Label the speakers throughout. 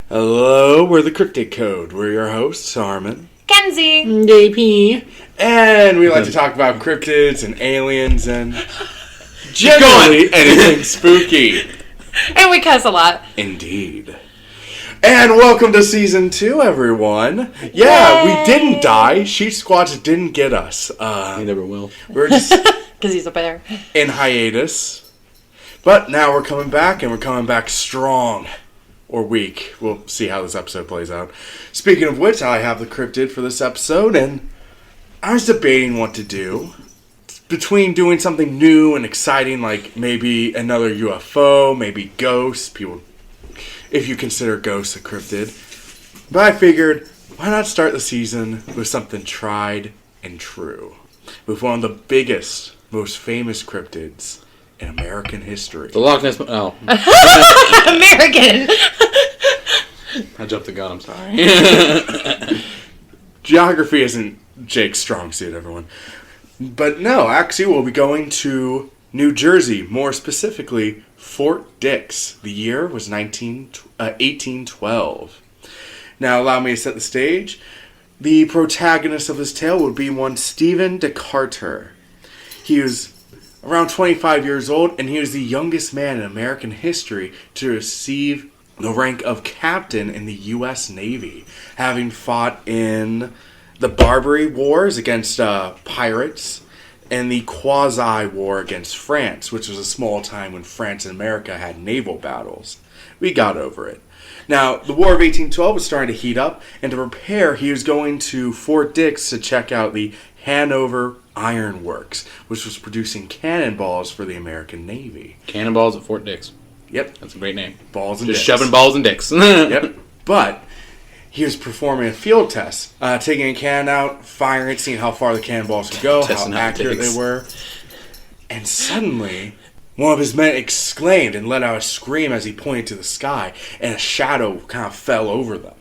Speaker 1: Hello, we're the Cryptid Code. We're your hosts, Harmon,
Speaker 2: Kenzie,
Speaker 3: JP,
Speaker 1: and we like to talk about cryptids and aliens and generally anything spooky.
Speaker 2: and we cuss a lot.
Speaker 1: Indeed. And welcome to Season 2, everyone. Yeah,
Speaker 2: Yay!
Speaker 1: we didn't die. Sheet Squatch didn't get us.
Speaker 3: he never will.
Speaker 1: We're just
Speaker 2: Because he's a bear.
Speaker 1: in hiatus. But now we're coming back, and we're coming back strong. Or weak. We'll see how this episode plays out. Speaking of which, I have the cryptid for this episode, and I was debating what to do. Between doing something new and exciting, like maybe another UFO, maybe ghosts, people, if you consider ghosts a cryptid. But I figured, why not start the season with something tried and true? With one of the biggest, most famous cryptids in American history.
Speaker 3: The Loch Ness... Oh.
Speaker 2: American!
Speaker 3: I jumped the gun, I'm sorry.
Speaker 1: Geography isn't Jake's strong suit, everyone. But no, actually we'll be going to New Jersey, more specifically Fort Dix. The year was 1812. Now allow me to set the stage. The protagonist of this tale would be one Stephen Decatur. He was around 25 years old, and he was the youngest man in American history to receive the rank of captain in the U.S. Navy, having fought in the Barbary Wars against pirates and the Quasi-War against France, which was a small time when France and America had naval battles. We got over it. Now, the War of 1812 was starting to heat up, and to prepare, he was going to Fort Dix to check out the Hanover Iron Works, which was producing cannonballs for the American Navy.
Speaker 3: Cannonballs at Fort Dix.
Speaker 1: Yep.
Speaker 3: That's a great name.
Speaker 1: Balls and
Speaker 3: Just
Speaker 1: dicks.
Speaker 3: shoving balls and dicks.
Speaker 1: Yep. But he was performing a field test, taking a cannon out, firing it, seeing how far the cannonballs could go,
Speaker 3: Testing
Speaker 1: how
Speaker 3: out
Speaker 1: accurate
Speaker 3: dicks.
Speaker 1: they were. And suddenly, one of his men exclaimed and let out a scream as he pointed to the sky, and a shadow kind of fell over them.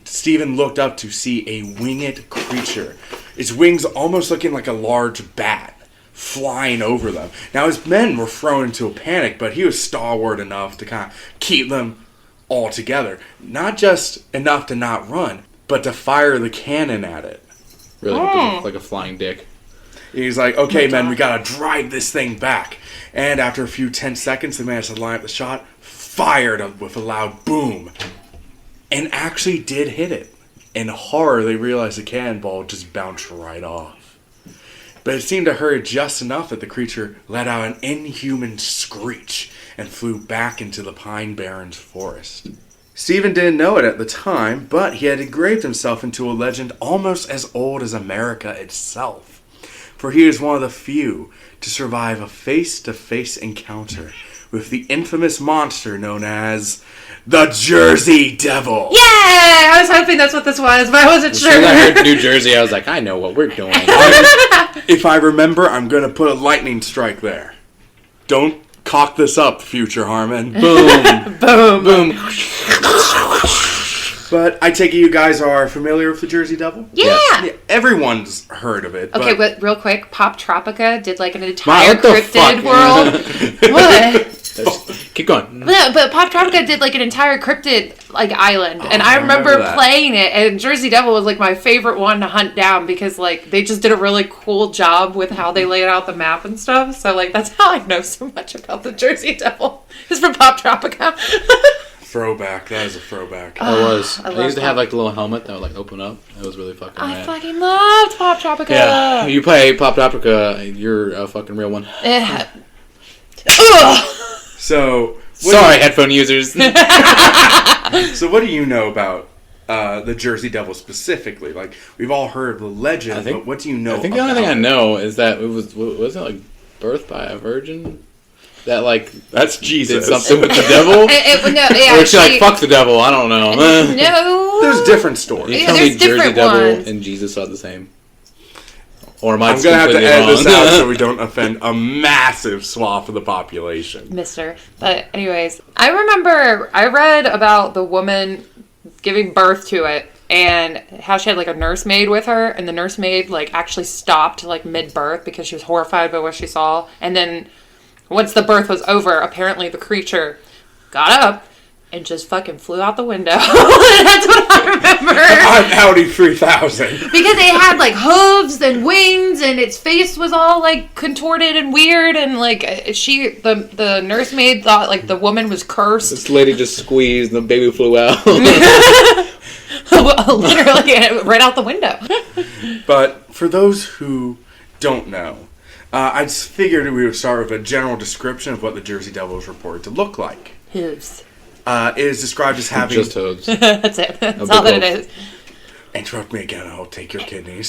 Speaker 1: Stephen looked up to see a winged creature, its wings almost looking like a large bat, flying over them. Now, his men were thrown into a panic, but he was stalwart enough to kind of keep them all together. Not just enough to not run, but to fire the cannon at it.
Speaker 3: Really, like a flying dick.
Speaker 1: He's like, okay, men, we gotta drive this thing back. And after a few 10 seconds, they managed to line up the shot, fired with a loud boom, and actually did hit it. In horror, they realized the cannonball just bounced right off. But it seemed to hurt just enough that the creature let out an inhuman screech and flew back into the Pine Barrens forest. Stephen didn't know it at the time, but he had engraved himself into a legend almost as old as America itself. For he is one of the few to survive a face-to-face encounter with the infamous monster known as the Jersey Devil.
Speaker 2: Yeah! I was hoping that's what this was, but I wasn't
Speaker 3: As
Speaker 2: sure.
Speaker 3: soon as I heard New Jersey, I was like, I know what we're doing.
Speaker 1: If I remember, I'm going to put a lightning strike there. Don't cock this up, future Harmon.
Speaker 3: Boom.
Speaker 2: Boom.
Speaker 3: Boom.
Speaker 1: But I take it you guys are familiar with the Jersey Devil?
Speaker 2: Yeah!
Speaker 1: Yeah, everyone's heard of it.
Speaker 2: Okay, but real quick, Pop Tropica did like an
Speaker 3: Wow,
Speaker 2: entire
Speaker 3: what the
Speaker 2: cryptid
Speaker 3: fuck?
Speaker 2: world. What?
Speaker 3: Keep going.
Speaker 2: No, but Pop Tropica did like an entire cryptid like island, and I remember
Speaker 1: that.
Speaker 2: playing it. And Jersey Devil was like my favorite one to hunt down because like they just did a really cool job with how they laid out the map and stuff. So like that's how I know so much about the Jersey Devil. It's from Pop Tropica.
Speaker 1: Throwback. That is a throwback.
Speaker 3: I was.
Speaker 2: I
Speaker 3: I used to
Speaker 2: love
Speaker 3: have like the little helmet that would like open up. It was really fucking
Speaker 2: I
Speaker 3: rad.
Speaker 2: fucking loved Pop Tropica.
Speaker 3: Yeah. You play Pop Tropica, you're a fucking real one.
Speaker 2: Ugh. Ugh.
Speaker 1: So,
Speaker 3: Sorry, headphone users.
Speaker 1: So what do you know about the Jersey Devil specifically? Like, we've all heard of the legend, but what do you know
Speaker 3: I think the only thing I know is that it wasn't like birthed by a virgin? That like
Speaker 1: That's Jesus.
Speaker 3: did something with the devil?
Speaker 2: No, yeah,
Speaker 3: Or she like fucked the devil, I don't know.
Speaker 2: No.
Speaker 1: There's different stories.
Speaker 3: You
Speaker 2: Yeah,
Speaker 3: tell me
Speaker 2: there's
Speaker 3: Jersey
Speaker 2: different
Speaker 3: Devil
Speaker 2: ones.
Speaker 3: and Jesus are the same. Or am I
Speaker 1: I'm going to have to
Speaker 3: completely
Speaker 1: edit this
Speaker 3: wrong?
Speaker 1: out so we don't offend a massive swath of the population.
Speaker 2: Mister. But anyways, I remember I read about the woman giving birth to it and how she had like a nursemaid with her, and the nursemaid like actually stopped like mid-birth because she was horrified by what she saw. And then once the birth was over, apparently the creature got up, and just fucking flew out the window. That's what I remember.
Speaker 1: I'm Audi 3000.
Speaker 2: Because it had like hooves and wings, and its face was all like contorted and weird, and like the nursemaid thought like the woman was cursed.
Speaker 3: This lady just squeezed and the baby flew out.
Speaker 2: Literally right out the window.
Speaker 1: But for those who don't know, I just figured we would start with a general description of what the Jersey Devil is reported to look like.
Speaker 2: Hooves.
Speaker 1: It is described as having...
Speaker 3: Just hooves.
Speaker 2: That's it. That's all that it is.
Speaker 1: Interrupt me again, I'll take your kidneys.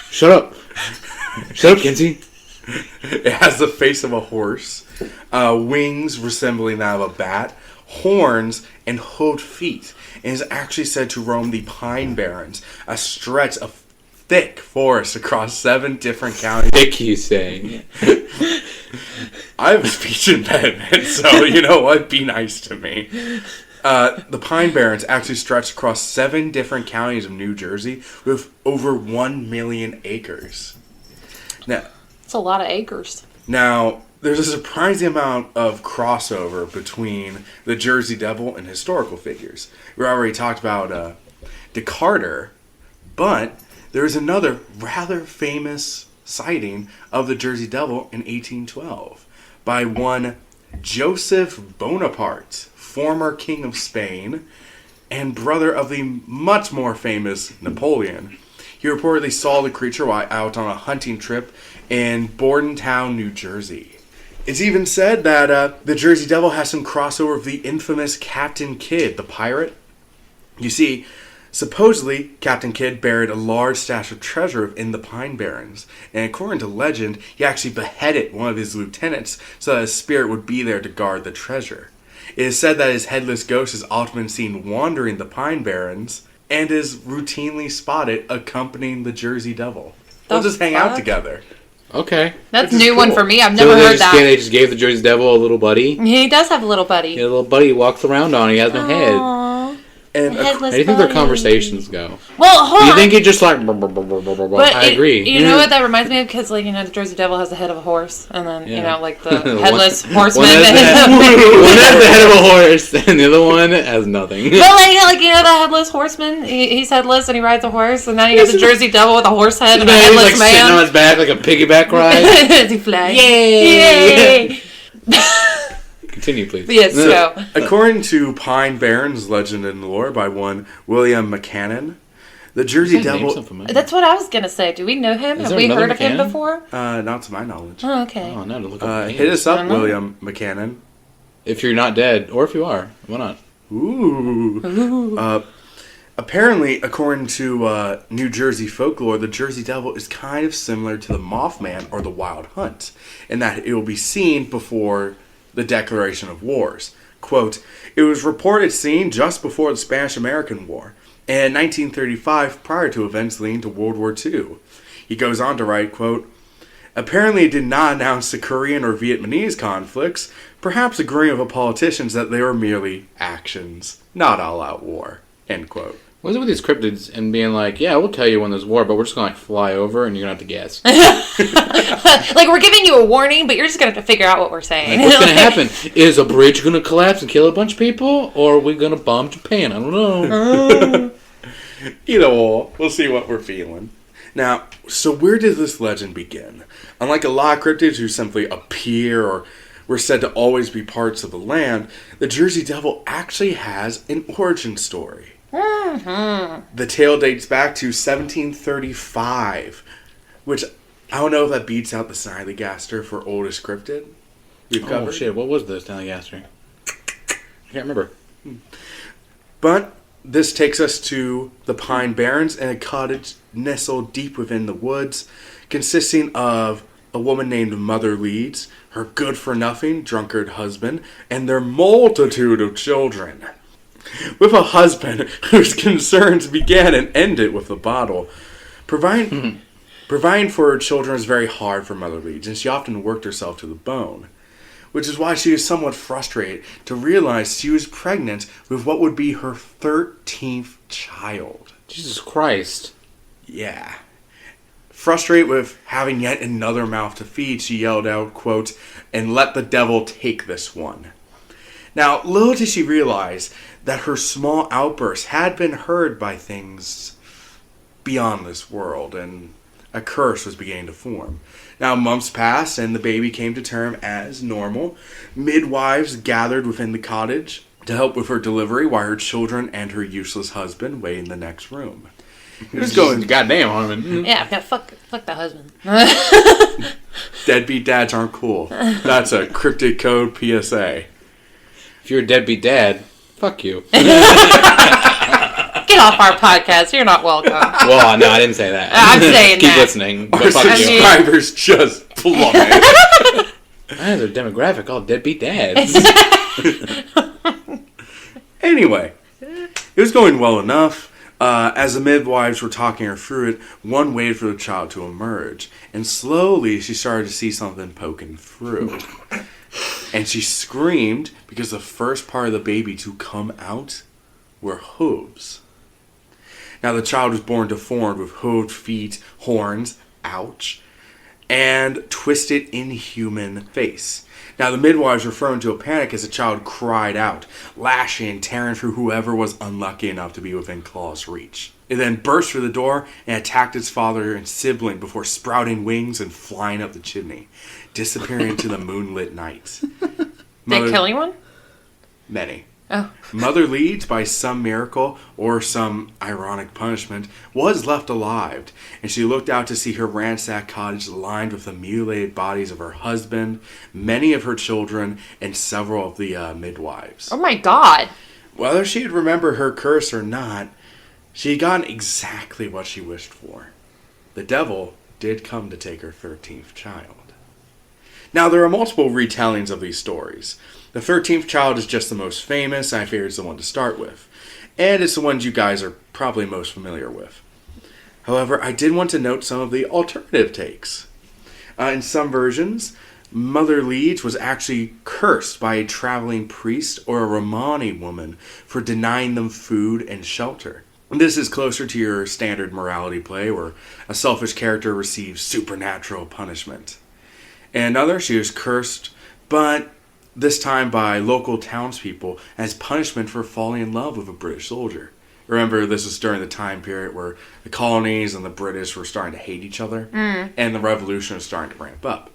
Speaker 3: Shut up. Shut up, Kinsey.
Speaker 1: It has the face of a horse, wings resembling that of a bat, horns, and hooved feet, and is actually said to roam the Pine Barrens, a stretch of thick forest across 7 different counties.
Speaker 3: Thick, you say.
Speaker 1: I have a speech impediment, so you know what? Be nice to me. The Pine Barrens actually stretch across 7 different counties of New Jersey with over 1 million acres. Now,
Speaker 2: It's a lot of acres.
Speaker 1: Now, there's a surprising amount of crossover between the Jersey Devil and historical figures. We already talked about Decipher, but there is another rather famous sighting of the Jersey Devil in 1812 by one Joseph Bonaparte, former king of Spain and brother of the much more famous Napoleon. He reportedly saw the creature while out on a hunting trip in Bordentown, New Jersey. It's even said that the Jersey Devil has some crossover with the infamous Captain Kidd, the pirate. You see, supposedly, Captain Kidd buried a large stash of treasure in the Pine Barrens, and according to legend, he actually beheaded one of his lieutenants so that his spirit would be there to guard the treasure. It is said that his headless ghost is often been seen wandering the Pine Barrens and is routinely spotted accompanying the Jersey Devil. They'll just hang out together.
Speaker 3: Okay.
Speaker 2: That's a
Speaker 1: Which is
Speaker 2: new one
Speaker 1: cool.
Speaker 2: for me. I've
Speaker 3: So
Speaker 2: never
Speaker 3: they
Speaker 2: heard
Speaker 3: just,
Speaker 2: that.
Speaker 3: they just gave the Jersey Devil a little buddy.
Speaker 2: He does have a little buddy.
Speaker 3: Yeah, a little buddy he walks around on. He has no head.
Speaker 2: Aww.
Speaker 1: And
Speaker 2: Headless
Speaker 3: How do you think their
Speaker 2: buddy.
Speaker 3: conversations go?
Speaker 2: Well, hold
Speaker 3: Do you
Speaker 2: on.
Speaker 3: think it just like... But I agree.
Speaker 2: You know what that reminds me of? Because, like, you know, the Jersey Devil has the head of a horse, and then, you
Speaker 3: Yeah.
Speaker 2: know, like the headless horseman.
Speaker 3: One has the head of a horse, and the other one has nothing.
Speaker 2: But like you know, the headless horseman. He's headless and he rides a horse, and then you got the Jersey Devil with a horse head and a
Speaker 3: He's
Speaker 2: headless
Speaker 3: like sitting on
Speaker 2: man.
Speaker 3: his back like a piggyback ride.
Speaker 2: As he flies. Yay!
Speaker 3: Continue, please.
Speaker 2: Yes. So
Speaker 1: according to Pine Barrens legend and lore by one William McCannon, the Jersey
Speaker 3: His name's
Speaker 1: Devil...
Speaker 3: so familiar.
Speaker 2: that's what I was gonna say. Do we know him?
Speaker 3: Is
Speaker 2: Have
Speaker 3: there
Speaker 2: we
Speaker 3: another
Speaker 2: heard of him
Speaker 3: McCann?
Speaker 2: before?
Speaker 1: not to my knowledge.
Speaker 2: Oh, okay.
Speaker 3: Oh, now to look up
Speaker 1: Hit us up,
Speaker 2: I don't know.
Speaker 1: William McCannon.
Speaker 3: If you're not dead, or if you are, why not?
Speaker 1: Ooh. Apparently, according to New Jersey folklore, the Jersey Devil is kind of similar to the Mothman or the Wild Hunt, in that it will be seen before the declaration of wars. Quote, it was reported seen just before the Spanish-American War, and in 1935 prior to events leading to World War II. He goes on to write, quote, apparently it did not announce the Korean or Vietnamese conflicts, perhaps agreeing with the politicians that they were merely actions, not all-out war, end quote.
Speaker 3: What is it with these cryptids and being like, yeah, we'll tell you when there's war, but we're just going to like fly over and you're going to have to guess.
Speaker 2: Like we're giving you a warning, but you're just gonna have to figure out what we're saying.
Speaker 3: What's going to happen? Is a bridge going to collapse and kill a bunch of people? Or are we going to bomb Japan? I don't know.
Speaker 1: Either or, we'll see what we're feeling. Now, so where did this legend begin? Unlike a lot of cryptids who simply appear or were said to always be parts of the land, the Jersey Devil actually has an origin story. The tale dates back to 1735, which I don't know if that beats out the Snidelygaster for oldest cryptid we've covered.
Speaker 3: Oh, shit. What was this, Snidelygaster? I can't remember.
Speaker 1: But this takes us to the Pine Barrens and a cottage nestled deep within the woods, consisting of a woman named Mother Leeds, her good-for-nothing drunkard husband, and their multitude of children. With a husband whose concerns began and ended with a bottle. Providing for her children was very hard for Mother Leeds, and she often worked herself to the bone. Which is why she was somewhat frustrated to realize she was pregnant with what would be her 13th child.
Speaker 3: Jesus Christ.
Speaker 1: Yeah. Frustrated with having yet another mouth to feed, she yelled out, quote, and let the devil take this one. Now, little did she realize that her small outbursts had been heard by things beyond this world, and a curse was beginning to form. Now, months passed, and the baby came to term as normal. Midwives gathered within the cottage to help with her delivery, while her children and her useless husband waited in the next room. It was going,
Speaker 3: goddamn, Harmon.
Speaker 2: Yeah, fuck the husband.
Speaker 1: deadbeat dads aren't cool. That's a Cryptid Code PSA.
Speaker 3: If you're a deadbeat dad, fuck you.
Speaker 2: Get off our podcast. You're not welcome.
Speaker 3: Well, no, I didn't say that.
Speaker 2: I'm saying
Speaker 3: Keep
Speaker 2: that.
Speaker 3: listening.
Speaker 1: Our
Speaker 3: But fuck you.
Speaker 1: subscribers just plummet.
Speaker 3: Their demographic, all deadbeat dads.
Speaker 1: Anyway, it was going well enough. As the midwives were talking her through it, one waited for the child to emerge. And slowly she started to see something poking through. And she screamed because the first part of the baby to come out were hooves. Now the child was born deformed with hooved feet, horns, ouch, and twisted inhuman face. Now the midwives were thrown into a panic as the child cried out, lashing and tearing through whoever was unlucky enough to be within claw's reach. It then burst through the door and attacked its father and sibling before sprouting wings and flying up the chimney, disappearing into the moonlit night.
Speaker 2: Did they kill anyone?
Speaker 1: Many.
Speaker 2: Oh.
Speaker 1: Mother Leeds, by some miracle or some ironic punishment, was left alive, and she looked out to see her ransacked cottage lined with the mutilated bodies of her husband, many of her children, and several of the midwives.
Speaker 2: Oh my god.
Speaker 1: Whether she'd remember her curse or not, she had gotten exactly what she wished for. The devil did come to take her 13th child. Now, there are multiple retellings of these stories. The 13th child is just the most famous, and I figured it's the one to start with. And it's the ones you guys are probably most familiar with. However, I did want to note some of the alternative takes. In some versions, Mother Leeds was actually cursed by a traveling priest or a Romani woman for denying them food and shelter. This is closer to your standard morality play where a selfish character receives supernatural punishment. In another, she was cursed, but this time by local townspeople as punishment for falling in love with a British soldier. Remember, this was during the time period where the colonies and the British were starting to hate each other, and the revolution was starting to ramp up.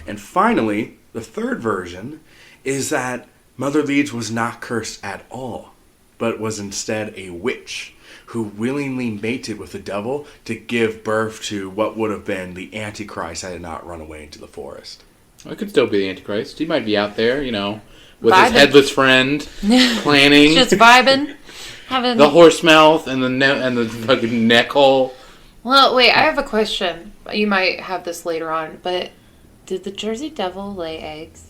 Speaker 1: And finally, the third version is that Mother Leeds was not cursed at all, but was instead a witch who willingly mated with the devil to give birth to what would have been the Antichrist had it not run away into the forest.
Speaker 3: It could still be the Antichrist. He might be out there, you know, with
Speaker 2: Vibing.
Speaker 3: his headless friend, planning.
Speaker 2: Just vibing. Having
Speaker 3: the horse mouth and the fucking neck hole.
Speaker 2: Well, wait, I have a question. You might have this later on, but did the Jersey Devil lay eggs?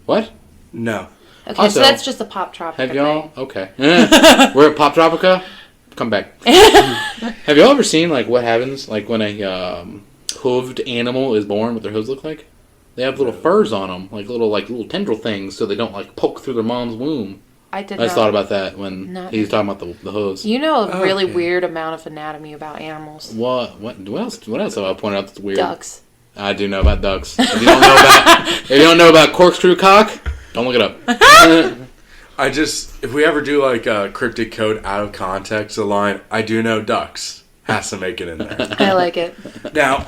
Speaker 3: What?
Speaker 1: No.
Speaker 2: Okay,
Speaker 3: Also,
Speaker 2: so that's just a Pop Tropica
Speaker 3: Have y'all?
Speaker 2: thing.
Speaker 3: Okay. We're at Pop Tropica? Come back. Have y'all ever seen, like, what happens, like, when a hooved animal is born, what their hooves look like? They have little furs on them, like little tendril things, so they don't, like, poke through their mom's womb.
Speaker 2: I did
Speaker 3: I just
Speaker 2: not.
Speaker 3: thought about that when he was talking about the hooves.
Speaker 2: You know a really
Speaker 1: Okay.
Speaker 2: weird amount of anatomy about animals.
Speaker 3: What else have I pointed out that's weird?
Speaker 2: Ducks.
Speaker 3: I do know about ducks. If you don't know about corkscrew cock, don't look it up.
Speaker 1: If we ever do like a Cryptid Code out of context, the line, I do know ducks, has to make it in there.
Speaker 2: I like it.
Speaker 1: Now,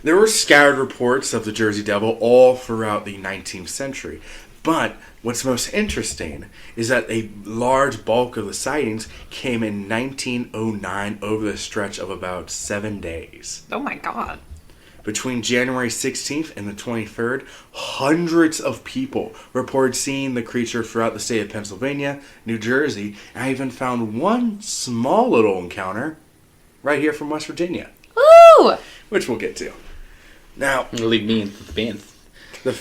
Speaker 1: there were scattered reports of the Jersey Devil all throughout the 19th century. But what's most interesting is that a large bulk of the sightings came in 1909 over the stretch of about 7 days.
Speaker 2: Oh my god.
Speaker 1: Between January 16th and the 23rd, hundreds of people reported seeing the creature throughout the state of Pennsylvania, New Jersey, and I even found one small little encounter right here from West Virginia,
Speaker 2: Woo!
Speaker 1: which we'll get to. Now,
Speaker 3: Leave me in the band.
Speaker 2: That's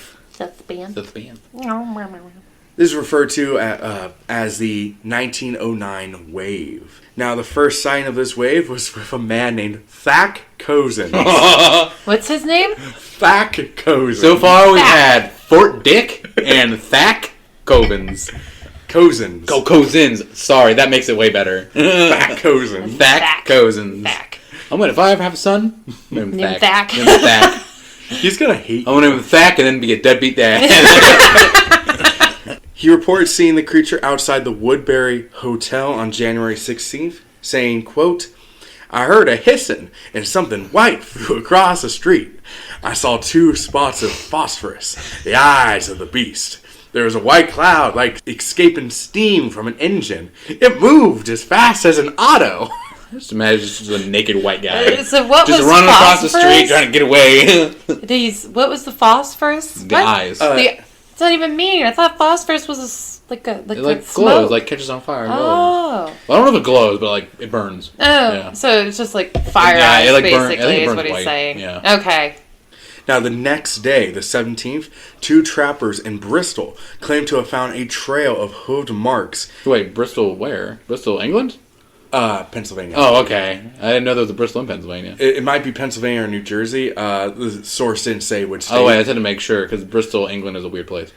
Speaker 2: the band.
Speaker 3: That's the band.
Speaker 1: this is referred to as the 1909 wave. Now, the first sign of this wave was with a man named Thack Cozens.
Speaker 2: What's his name?
Speaker 1: Thack Cozens.
Speaker 3: So far, we've
Speaker 2: Thack.
Speaker 3: had Fort Dick and Thack Covens.
Speaker 1: Cozens.
Speaker 3: Go Cozens. Sorry, that makes it way better.
Speaker 1: Thack Cozens.
Speaker 3: Thack Cozens.
Speaker 2: Thack.
Speaker 3: If I ever have a son, name him
Speaker 2: Name
Speaker 3: Thack.
Speaker 2: Thack.
Speaker 3: Name him Thack.
Speaker 1: He's gonna hate
Speaker 3: I want him Thack and then be a deadbeat dad.
Speaker 1: He reported seeing the creature outside the Woodbury Hotel on January 16th, saying, quote, I heard a hissing and something white flew across the street. I saw 2 spots of phosphorus, the eyes of the beast. There was a white cloud like escaping steam from an engine. It moved as fast as an auto.
Speaker 3: Just imagine just a naked white guy.
Speaker 2: So what
Speaker 3: just
Speaker 2: was
Speaker 3: running across the
Speaker 2: phosphorus?
Speaker 3: street trying to get away.
Speaker 2: What was the phosphorus?
Speaker 3: The
Speaker 2: What?
Speaker 3: eyes.
Speaker 2: It's not even mean. I thought phosphorus was like
Speaker 3: it
Speaker 2: smoke.
Speaker 3: glows, like catches on fire. And glows.
Speaker 2: Oh.
Speaker 3: Well, I don't know if it glows, but like it burns.
Speaker 2: Oh.
Speaker 3: Yeah.
Speaker 2: So it's just like fire
Speaker 3: Yeah,
Speaker 2: eyes,
Speaker 3: it, like,
Speaker 2: basically,
Speaker 3: I think it
Speaker 2: is
Speaker 3: burns
Speaker 2: what he's
Speaker 3: white.
Speaker 2: saying.
Speaker 3: Yeah.
Speaker 2: Okay.
Speaker 1: Now, the next day, the 17th, 2 trappers in Bristol claimed to have found a trail of hooved marks.
Speaker 3: Wait, Bristol where? Bristol, England?
Speaker 1: Pennsylvania.
Speaker 3: Oh, okay. I didn't know there was a Bristol in Pennsylvania.
Speaker 1: It might be Pennsylvania or New Jersey. The source didn't say which state.
Speaker 3: Oh, wait, I had to make sure, because Bristol, England is a weird place.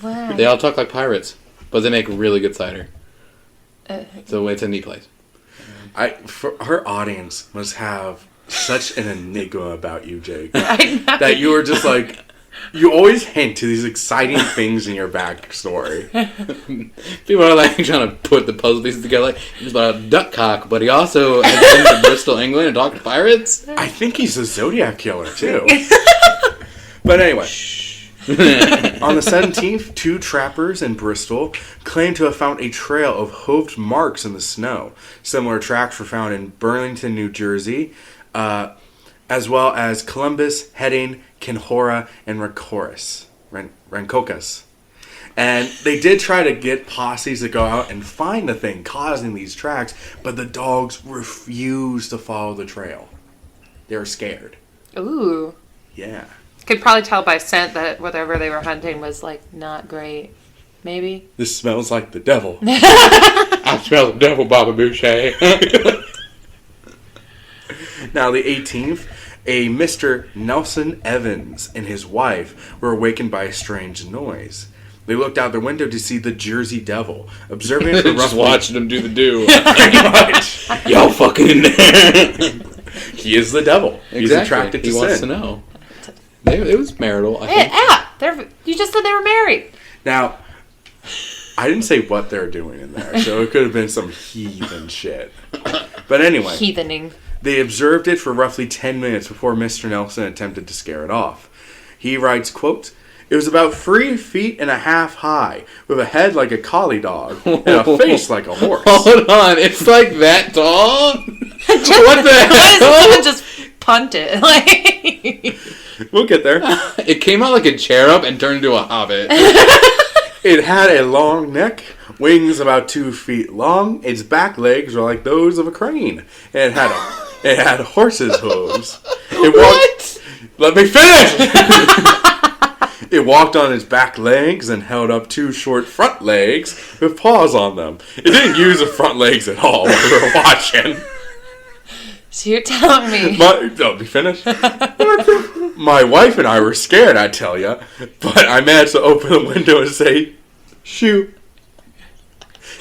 Speaker 2: Wow.
Speaker 3: They all talk like pirates, but they make really good cider. So it's a neat place.
Speaker 1: Her audience must have such an enigma about you, Jake.
Speaker 2: I know.
Speaker 1: That you were just like... You always hint to these exciting things in your backstory.
Speaker 3: People are like trying to put the puzzle pieces together. Like, he's about a duck cock, but he also has been to Bristol, England, and talked to pirates.
Speaker 1: I think he's a Zodiac killer, too. But anyway... On the 17th, 2 trappers in Bristol claimed to have found a trail of hooved marks in the snow. Similar tracks were found in Burlington, New Jersey, as well as Columbus, Heading, Kinhora, and Rancocas. And they did try to get posses to go out and find the thing causing these tracks, but the dogs refused to follow the trail. They were scared.
Speaker 2: Ooh.
Speaker 1: Yeah.
Speaker 2: Could probably tell by scent that whatever they were hunting was like not great. Maybe.
Speaker 1: This smells like the devil.
Speaker 3: I smell the devil, Baba Boucher.
Speaker 1: Now, the 18th, a Mr. Nelson Evans and his wife were awakened by a strange noise. They looked out their window to see the Jersey Devil, observing it for
Speaker 3: Just
Speaker 1: roughly...
Speaker 3: watching them do the do.
Speaker 1: Pretty much.
Speaker 3: Y'all fucking in there.
Speaker 1: He is the devil. He's attracted to
Speaker 3: He
Speaker 1: sin.
Speaker 3: wants to know. It was marital, I think.
Speaker 2: You just said they were married.
Speaker 1: Now, I didn't say what they're doing in there, so it could have been some heathen shit. But anyway,
Speaker 2: Heathening.
Speaker 1: they observed it for roughly 10 minutes before Mr. Nelson attempted to scare it off. He writes, quote, it was about 3.5 feet high, with a head like a collie dog, and a face like a horse.
Speaker 3: Hold on, it's like that tall?
Speaker 2: What
Speaker 3: the hell?
Speaker 2: Someone just punt it. Like...
Speaker 1: We'll get there.
Speaker 3: It came out like a cherub and turned into a hobbit.
Speaker 1: It had a long neck, wings about 2 feet long. Its back legs were like those of a crane. And it had horse's hooves.
Speaker 3: What?
Speaker 1: Let me finish! It walked on its back legs and held up 2 short front legs with paws on them. It didn't use the front legs at all when we were watching.
Speaker 2: So you're telling me...
Speaker 1: Let me finish. My wife and I were scared, I tell ya. But I managed to open the window and say, shoo.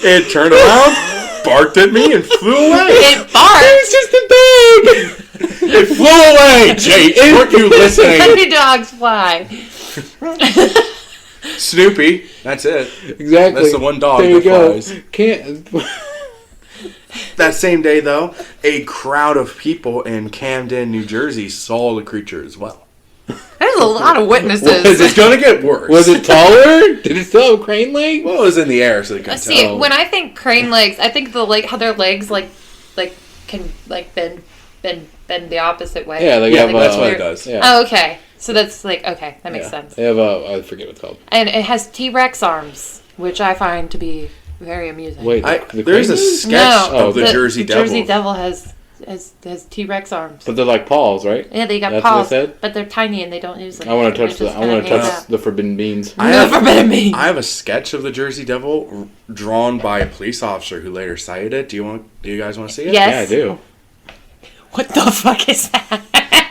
Speaker 1: It turned around, barked at me, and flew away.
Speaker 2: It barked.
Speaker 3: It's just a dog.
Speaker 1: It flew away, Jake. Weren't you
Speaker 2: How
Speaker 1: listening?
Speaker 2: do dogs fly?
Speaker 1: Snoopy. That's it.
Speaker 3: Exactly.
Speaker 1: That's the one dog
Speaker 3: there you
Speaker 1: that
Speaker 3: go.
Speaker 1: flies.
Speaker 3: Can't...
Speaker 1: That same day, though, a crowd of people in Camden, New Jersey saw the creature as well.
Speaker 2: There's a lot of witnesses.
Speaker 1: It's going to get worse.
Speaker 3: Was it taller? Did it still have crane leg?
Speaker 1: Well, it was in the air, so they couldn't
Speaker 2: See,
Speaker 1: tell.
Speaker 2: when I think crane legs, I think how their legs can bend the opposite way.
Speaker 3: Yeah, like,
Speaker 1: Yeah,
Speaker 3: have,
Speaker 1: that's what
Speaker 2: weird.
Speaker 1: it does.
Speaker 3: Yeah.
Speaker 2: Oh, okay. So that's okay. That makes sense.
Speaker 3: They have I forget what it's called.
Speaker 2: And it has T-Rex arms, which I find to be very amusing.
Speaker 3: Wait,
Speaker 1: There's a
Speaker 3: crane?
Speaker 1: sketch
Speaker 2: No,
Speaker 1: of the Jersey Devil.
Speaker 2: Jersey Devil has T-Rex arms.
Speaker 3: But they're like paws, right?
Speaker 2: Yeah, they got
Speaker 3: That's what
Speaker 2: paws,
Speaker 3: they said?
Speaker 2: but they're tiny and they don't use them.
Speaker 3: I want to touch
Speaker 2: They
Speaker 3: the.
Speaker 2: just
Speaker 3: I want
Speaker 2: kinda
Speaker 3: to
Speaker 2: hang
Speaker 3: touch
Speaker 2: out.
Speaker 3: the forbidden beans.
Speaker 2: Forbidden me.
Speaker 1: I have a sketch of the Jersey Devil drawn by a police officer who later cited it. Do you guys want to see it?
Speaker 2: Yes.
Speaker 3: Yeah, I do.
Speaker 2: What the fuck is that?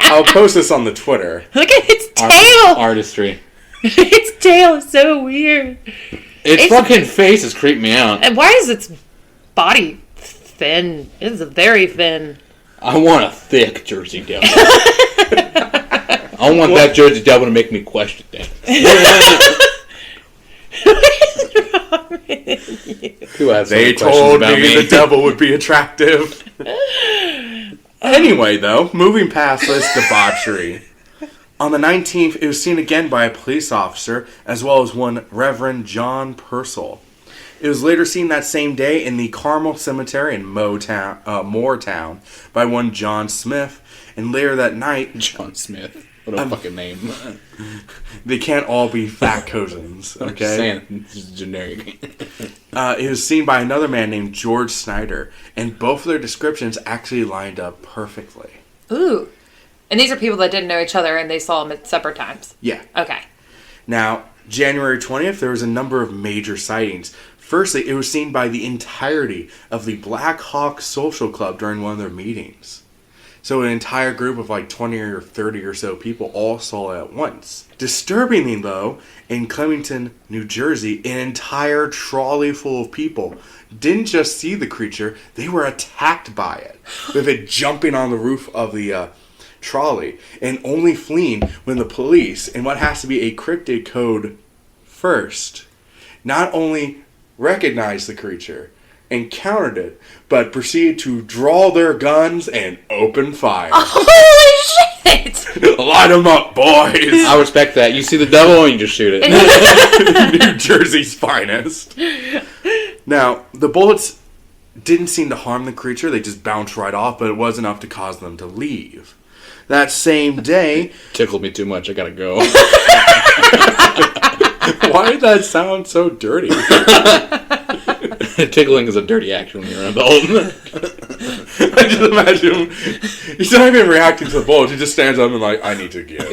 Speaker 1: I'll post this on the Twitter.
Speaker 2: Look at its tail.
Speaker 3: Artistry.
Speaker 2: Its tail is so weird.
Speaker 3: Its fucking face is creeping me out.
Speaker 2: And why is its body thin? It is very thin.
Speaker 3: I want a thick Jersey Devil. I want that Jersey Devil to make me question things. People have so
Speaker 1: They
Speaker 3: many questions
Speaker 1: told
Speaker 3: about
Speaker 1: me the devil would be attractive. Anyway, though, moving past this debauchery, on the 19th, it was seen again by a police officer, as well as one Reverend John Purcell. It was later seen that same day in the Carmel Cemetery in Moortown by one John Smith, and later that night...
Speaker 3: John Smith. What a fucking name.
Speaker 1: They can't all be fat cousins,
Speaker 3: I'm
Speaker 1: okay?
Speaker 3: just saying, it's just generic.
Speaker 1: It was seen by another man named George Snyder, and both of their descriptions actually lined up perfectly.
Speaker 2: Ooh. And these are people that didn't know each other and they saw them at separate times.
Speaker 1: Yeah.
Speaker 2: Okay.
Speaker 1: Now, January 20th, there was a number of major sightings. Firstly, it was seen by the entirety of the Black Hawk Social Club during one of their meetings. So an entire group of like 20 or 30 or so people all saw it at once. Disturbingly, though, in Clemington, New Jersey, an entire trolley full of people didn't just see the creature, they were attacked by it, with it jumping on the roof of the trolley and only fleeing when the police, in what has to be a Cryptid Code first, not only recognized the creature and countered it, but proceeded to draw their guns and open fire.
Speaker 2: Holy shit!
Speaker 1: Light them up, boys!
Speaker 3: I respect that. You see the devil and you just shoot it.
Speaker 1: New Jersey's finest. Now, the bullets didn't seem to harm the creature. They just bounced right off, but it was enough to cause them to leave. That same day...
Speaker 3: Tickled me too much. I gotta go.
Speaker 1: Why did that sound so dirty?
Speaker 3: Tickling is a dirty action when you're an adult.
Speaker 1: I just imagine him, he's not even reacting to the bullets. He just stands up and like, I need to get.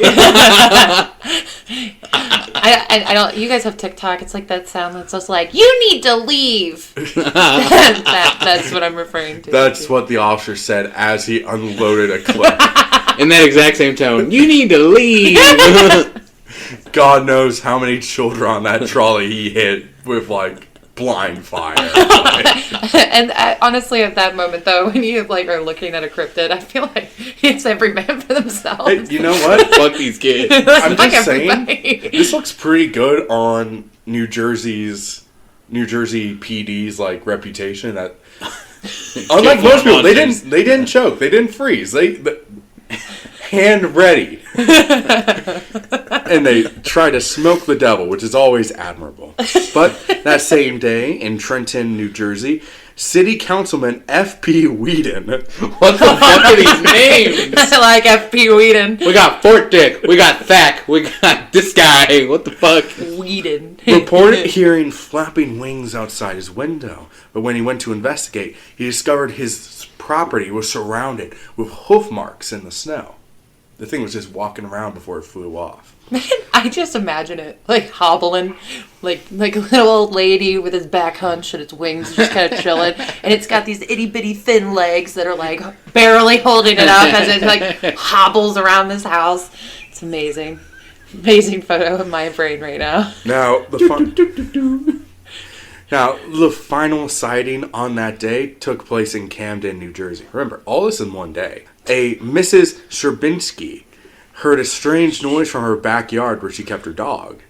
Speaker 2: I don't. You guys have TikTok. It's like that sound that's just like, you need to leave. That's what I'm referring to.
Speaker 1: That's what the officer said as he unloaded a clip.
Speaker 3: In that exact same tone, you need to leave.
Speaker 1: God knows how many children on that trolley he hit with like blind fire.
Speaker 2: And honestly, at that moment, though, when you like are looking at a cryptid, I feel like it's every man for themselves.
Speaker 1: Hey, you know what?
Speaker 3: Fuck these kids.
Speaker 1: I'm
Speaker 2: Fuck
Speaker 1: just saying,
Speaker 2: everybody.
Speaker 1: this looks pretty good on New Jersey PD's like reputation. That unlike most people, they didn't choke, they didn't freeze, they hand ready, and they try to smoke the devil, which is always admirable. But that same day in Trenton, New Jersey, City Councilman F.P. Whedon.
Speaker 3: What the fuck are these names?
Speaker 2: I like F.P. Whedon.
Speaker 3: We got Fort Dick. We got Thack. We got this guy. What the fuck?
Speaker 2: Whedon.
Speaker 1: Reported hearing flapping wings outside his window, but when he went to investigate, he discovered his property was surrounded with hoof marks in the snow. The thing was just walking around before it flew off.
Speaker 2: Man, I just imagine it like hobbling, like a little old lady with his back hunched and its wings just kind of chilling, and it's got these itty bitty thin legs that are like barely holding it up as it like hobbles around this house. It's amazing, amazing photo in my brain right now.
Speaker 1: Now the final sighting on that day took place in Camden, New Jersey. Remember, all this in one day. A Mrs. Sherbinsky heard a strange noise from her backyard where she kept her dog.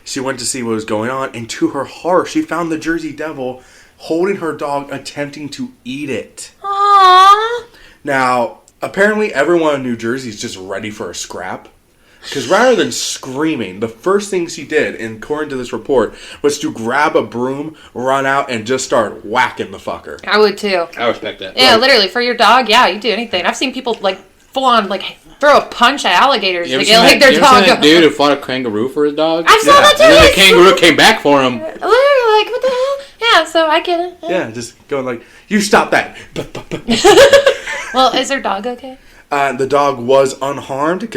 Speaker 1: She went to see what was going on, and to her horror, she found the Jersey Devil holding her dog, attempting to eat it.
Speaker 2: Aww.
Speaker 1: Now, apparently everyone in New Jersey is just ready for a scrap. Because rather than screaming, the first thing she did, according to this report, was to grab a broom, run out, and just start whacking the fucker.
Speaker 2: I would too.
Speaker 3: I respect that.
Speaker 2: Yeah, literally, for your dog, yeah, you do anything. I've seen people like full on like throw a punch at alligators to get like their dog.
Speaker 3: That dude who fought a kangaroo for his dog?
Speaker 2: I saw that too.
Speaker 3: And then the kangaroo came back for him.
Speaker 2: Literally, like, what the hell? Yeah, so I get it.
Speaker 1: Yeah, just going like, you stop that.
Speaker 2: Well, is their dog okay?
Speaker 1: The dog was unharmed.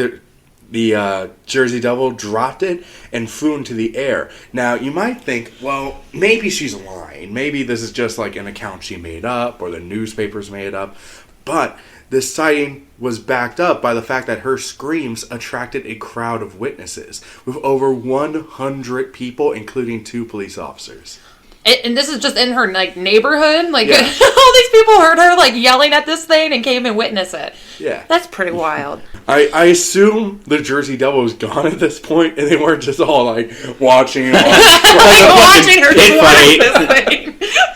Speaker 1: The Jersey Devil dropped it and flew into the air. Now, you might think, well, maybe she's lying. Maybe this is just like an account she made up or the newspapers made up. But this sighting was backed up by the fact that her screams attracted a crowd of witnesses with over 100 people, including 2 police officers.
Speaker 2: And this is just in her like neighborhood. Like all these people heard her like yelling at this thing and came and witnessed it.
Speaker 1: Yeah.
Speaker 2: That's pretty wild.
Speaker 1: I assume the Jersey Devil was gone at this point, and they weren't just all like watching
Speaker 2: Like watching her
Speaker 3: pit
Speaker 2: fight
Speaker 3: fight.
Speaker 2: this thing.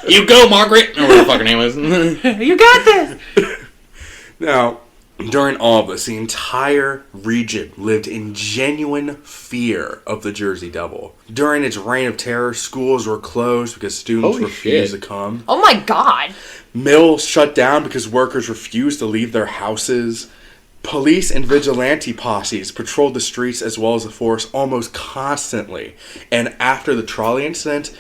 Speaker 3: You go, Margaret! Or whatever the fucking name was.
Speaker 2: You got this.
Speaker 1: Now, during all of this, the entire region lived in genuine fear of the Jersey Devil. During its reign of terror, schools were closed because students
Speaker 3: Holy
Speaker 1: refused
Speaker 3: shit.
Speaker 1: to come.
Speaker 2: Oh my god.
Speaker 1: Mills shut down because workers refused to leave their houses. Police and vigilante posses patrolled the streets as well as the forest almost constantly. And after the trolley incident,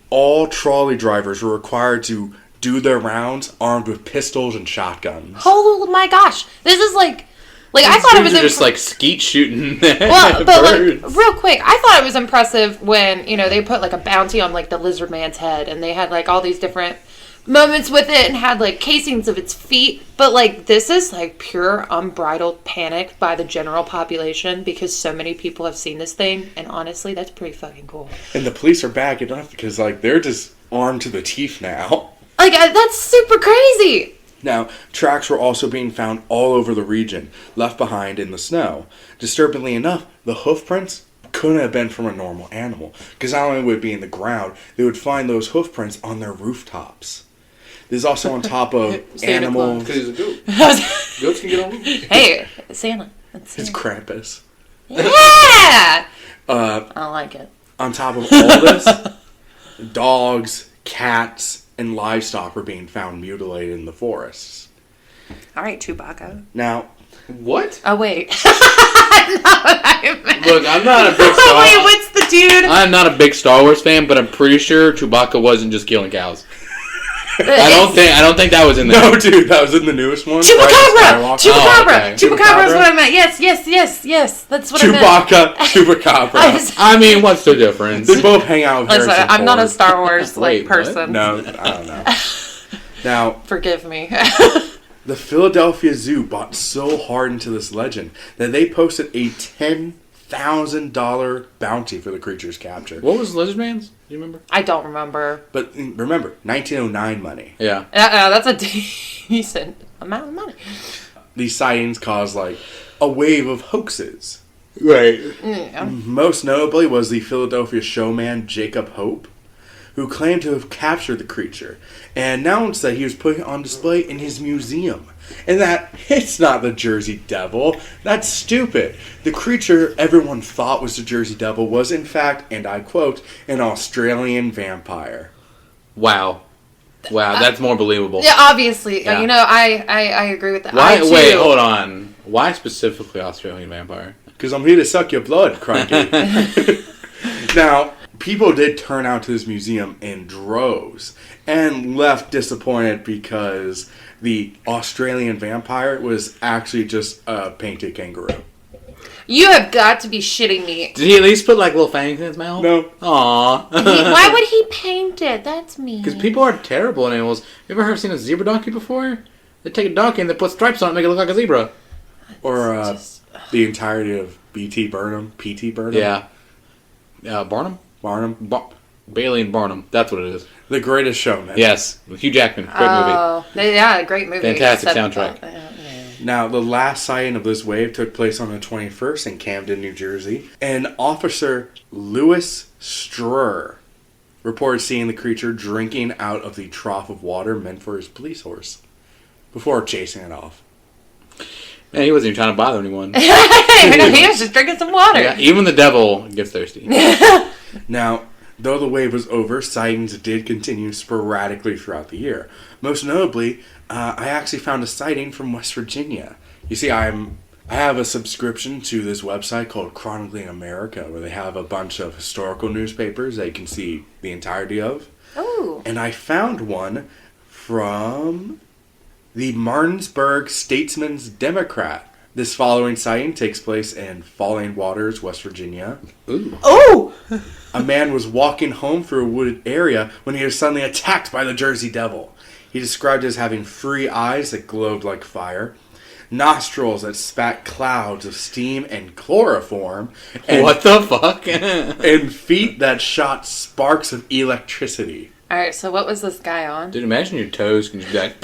Speaker 1: all trolley drivers were required to do their rounds armed with pistols and shotguns.
Speaker 2: Oh my gosh. This is like I thought it was
Speaker 3: just like skeet shooting.
Speaker 2: well, but like real quick, I thought it was impressive when, they put like a bounty on like the lizard man's head and they had like all these different moments with it and had like casings of its feet, but like this is like pure unbridled panic by the general population because so many people have seen this thing, and honestly that's pretty fucking cool.
Speaker 1: And the police are backing up because like they're just armed to the teeth now.
Speaker 2: Like that's super crazy.
Speaker 1: Now, tracks were also being found all over the region, left behind in the snow. Disturbingly enough, the hoof prints couldn't have been from a normal animal, because not only would it be in the ground, they would find those hoof prints on their rooftops. This is also on top of animals.
Speaker 3: Because he's a goat. Goats can get on roofs.
Speaker 2: Hey, Santa. That's
Speaker 1: It's
Speaker 2: Santa.
Speaker 1: Krampus.
Speaker 2: Yeah. I like it.
Speaker 1: On top of all this, dogs, cats, and livestock were being found mutilated in the forests.
Speaker 2: All right, Chewbacca.
Speaker 1: Now,
Speaker 3: What?
Speaker 2: Oh wait.
Speaker 3: Look, I'm not a big Star
Speaker 2: Wait, what's the dude?
Speaker 3: I'm not a big Star Wars fan, but I'm pretty sure Chewbacca wasn't just killing cows. I don't think that was in there.
Speaker 1: no, dude, that was in the newest one.
Speaker 2: Chupacabra! Chupacabra!
Speaker 3: Oh, okay.
Speaker 2: Chupacabra is what I meant. Yes. That's what I meant.
Speaker 1: Chupacabra.
Speaker 3: I mean, what's the difference?
Speaker 1: They both hang out with
Speaker 2: Listen,
Speaker 1: Harrison
Speaker 2: I'm not a
Speaker 1: Ford.
Speaker 2: Star Wars
Speaker 3: Wait, what?
Speaker 2: person.
Speaker 1: No, I don't know. Now,
Speaker 2: Forgive me.
Speaker 1: the Philadelphia Zoo bought so hard into this legend that they posted a $10,000 bounty for the creature's capture.
Speaker 3: What was Lizard Man's? Do you remember?
Speaker 2: I don't remember.
Speaker 1: But remember, 1909 money.
Speaker 3: Yeah.
Speaker 2: That's a decent amount of money.
Speaker 1: These sightings caused like a wave of hoaxes.
Speaker 3: Right.
Speaker 2: Yeah.
Speaker 1: Most notably was the Philadelphia showman Jacob Hope, who claimed to have captured the creature and announced that he was putting it on display in his museum. And that it's not the Jersey Devil. That's stupid. The creature everyone thought was the Jersey Devil was, in fact, and I quote, an Australian vampire.
Speaker 3: Wow, that's more believable.
Speaker 2: Yeah, obviously.
Speaker 3: Yeah.
Speaker 2: I agree with that.
Speaker 3: Why?
Speaker 2: I, too.
Speaker 3: Wait, hold on. Why specifically Australian vampire?
Speaker 1: Because I'm here to suck your blood, Cranky. Now, people did turn out to this museum in droves and left disappointed because the Australian vampire was actually just a painted kangaroo.
Speaker 2: You have got to be shitting me.
Speaker 3: Did he at least put like little fangs in his mouth?
Speaker 1: No.
Speaker 3: Aww.
Speaker 2: Why would he paint it? That's mean.
Speaker 3: Because people are terrible animals. You ever seen a zebra donkey before? They take a donkey and they put stripes on it and make it look like a zebra.
Speaker 1: Or the entirety of P.T. Barnum.
Speaker 3: Yeah. Barnum?
Speaker 1: Barnum.
Speaker 3: Bailey and Barnum. That's what it is.
Speaker 1: The Greatest Showman.
Speaker 3: Yes. Hugh Jackman. Great movie.
Speaker 2: Oh, yeah, great movie.
Speaker 3: Fantastic
Speaker 2: Except-
Speaker 3: soundtrack.
Speaker 1: Now, the last sighting of this wave took place on the 21st in Camden, New Jersey. And Officer Louis Strur reported seeing the creature drinking out of the trough of water meant for his police horse before chasing it off.
Speaker 3: Man, he wasn't even trying to bother anyone.
Speaker 2: He was just drinking some water.
Speaker 3: Yeah, even the devil gets thirsty.
Speaker 1: Now, though the wave was over, sightings did continue sporadically throughout the year. Most notably, I actually found a sighting from West Virginia. You see, I have a subscription to this website called Chronicling America, where they have a bunch of historical newspapers that you can see the entirety of.
Speaker 2: Ooh.
Speaker 1: And I found one from the Martinsburg Statesman's Democrat. This following sighting takes place in Falling Waters, West Virginia.
Speaker 3: Ooh.
Speaker 2: Oh!
Speaker 1: A man was walking home through a wooded area when he was suddenly attacked by the Jersey Devil. He described it as having 3 eyes that glowed like fire. nostrils that spat clouds of steam and chloroform, and,
Speaker 3: What the fuck?
Speaker 1: and feet that shot sparks of electricity.
Speaker 2: Alright, so what was this guy on?
Speaker 3: Dude, imagine your toes can just be like...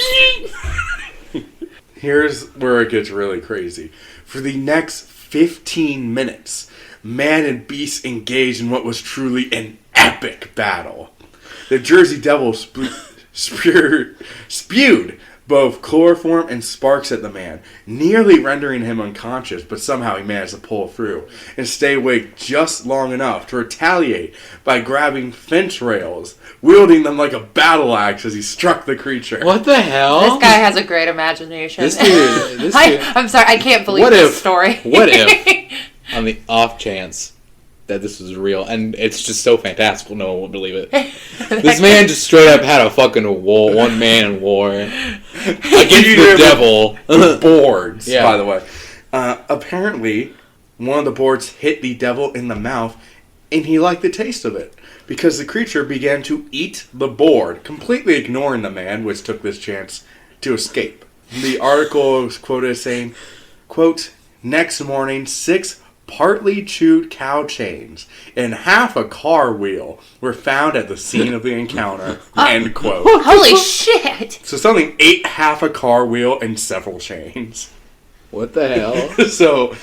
Speaker 1: Here's where it gets really crazy. For the next 15 minutes, man and beast engaged in what was truly an epic battle. The Jersey Devil spewed both chloroform and sparks at the man, nearly rendering him unconscious, but somehow he managed to pull through and stay awake just long enough to retaliate by grabbing fence rails, wielding them like a battle axe as he struck the creature.
Speaker 3: What the hell?
Speaker 2: This guy has a great imagination.
Speaker 3: This dude...
Speaker 2: I'm sorry, I can't believe this story.
Speaker 3: What if, on the off chance that this was real, and it's just so fantastical, no one would believe it. This man just straight up had a fucking war, one-man war against the devil.
Speaker 1: With boards,
Speaker 3: Yeah.
Speaker 1: by the way. Apparently, one of the boards hit the devil in the mouth, and he liked the taste of it, because the creature began to eat the board, completely ignoring the man, which took this chance to escape. The article was quoted as saying, quote, "Next morning, 6 partly chewed cow chains and half a car wheel were found at the scene of the encounter." End quote.
Speaker 2: Holy shit!
Speaker 1: So something ate half a car wheel and several chains.
Speaker 3: What the hell?
Speaker 1: So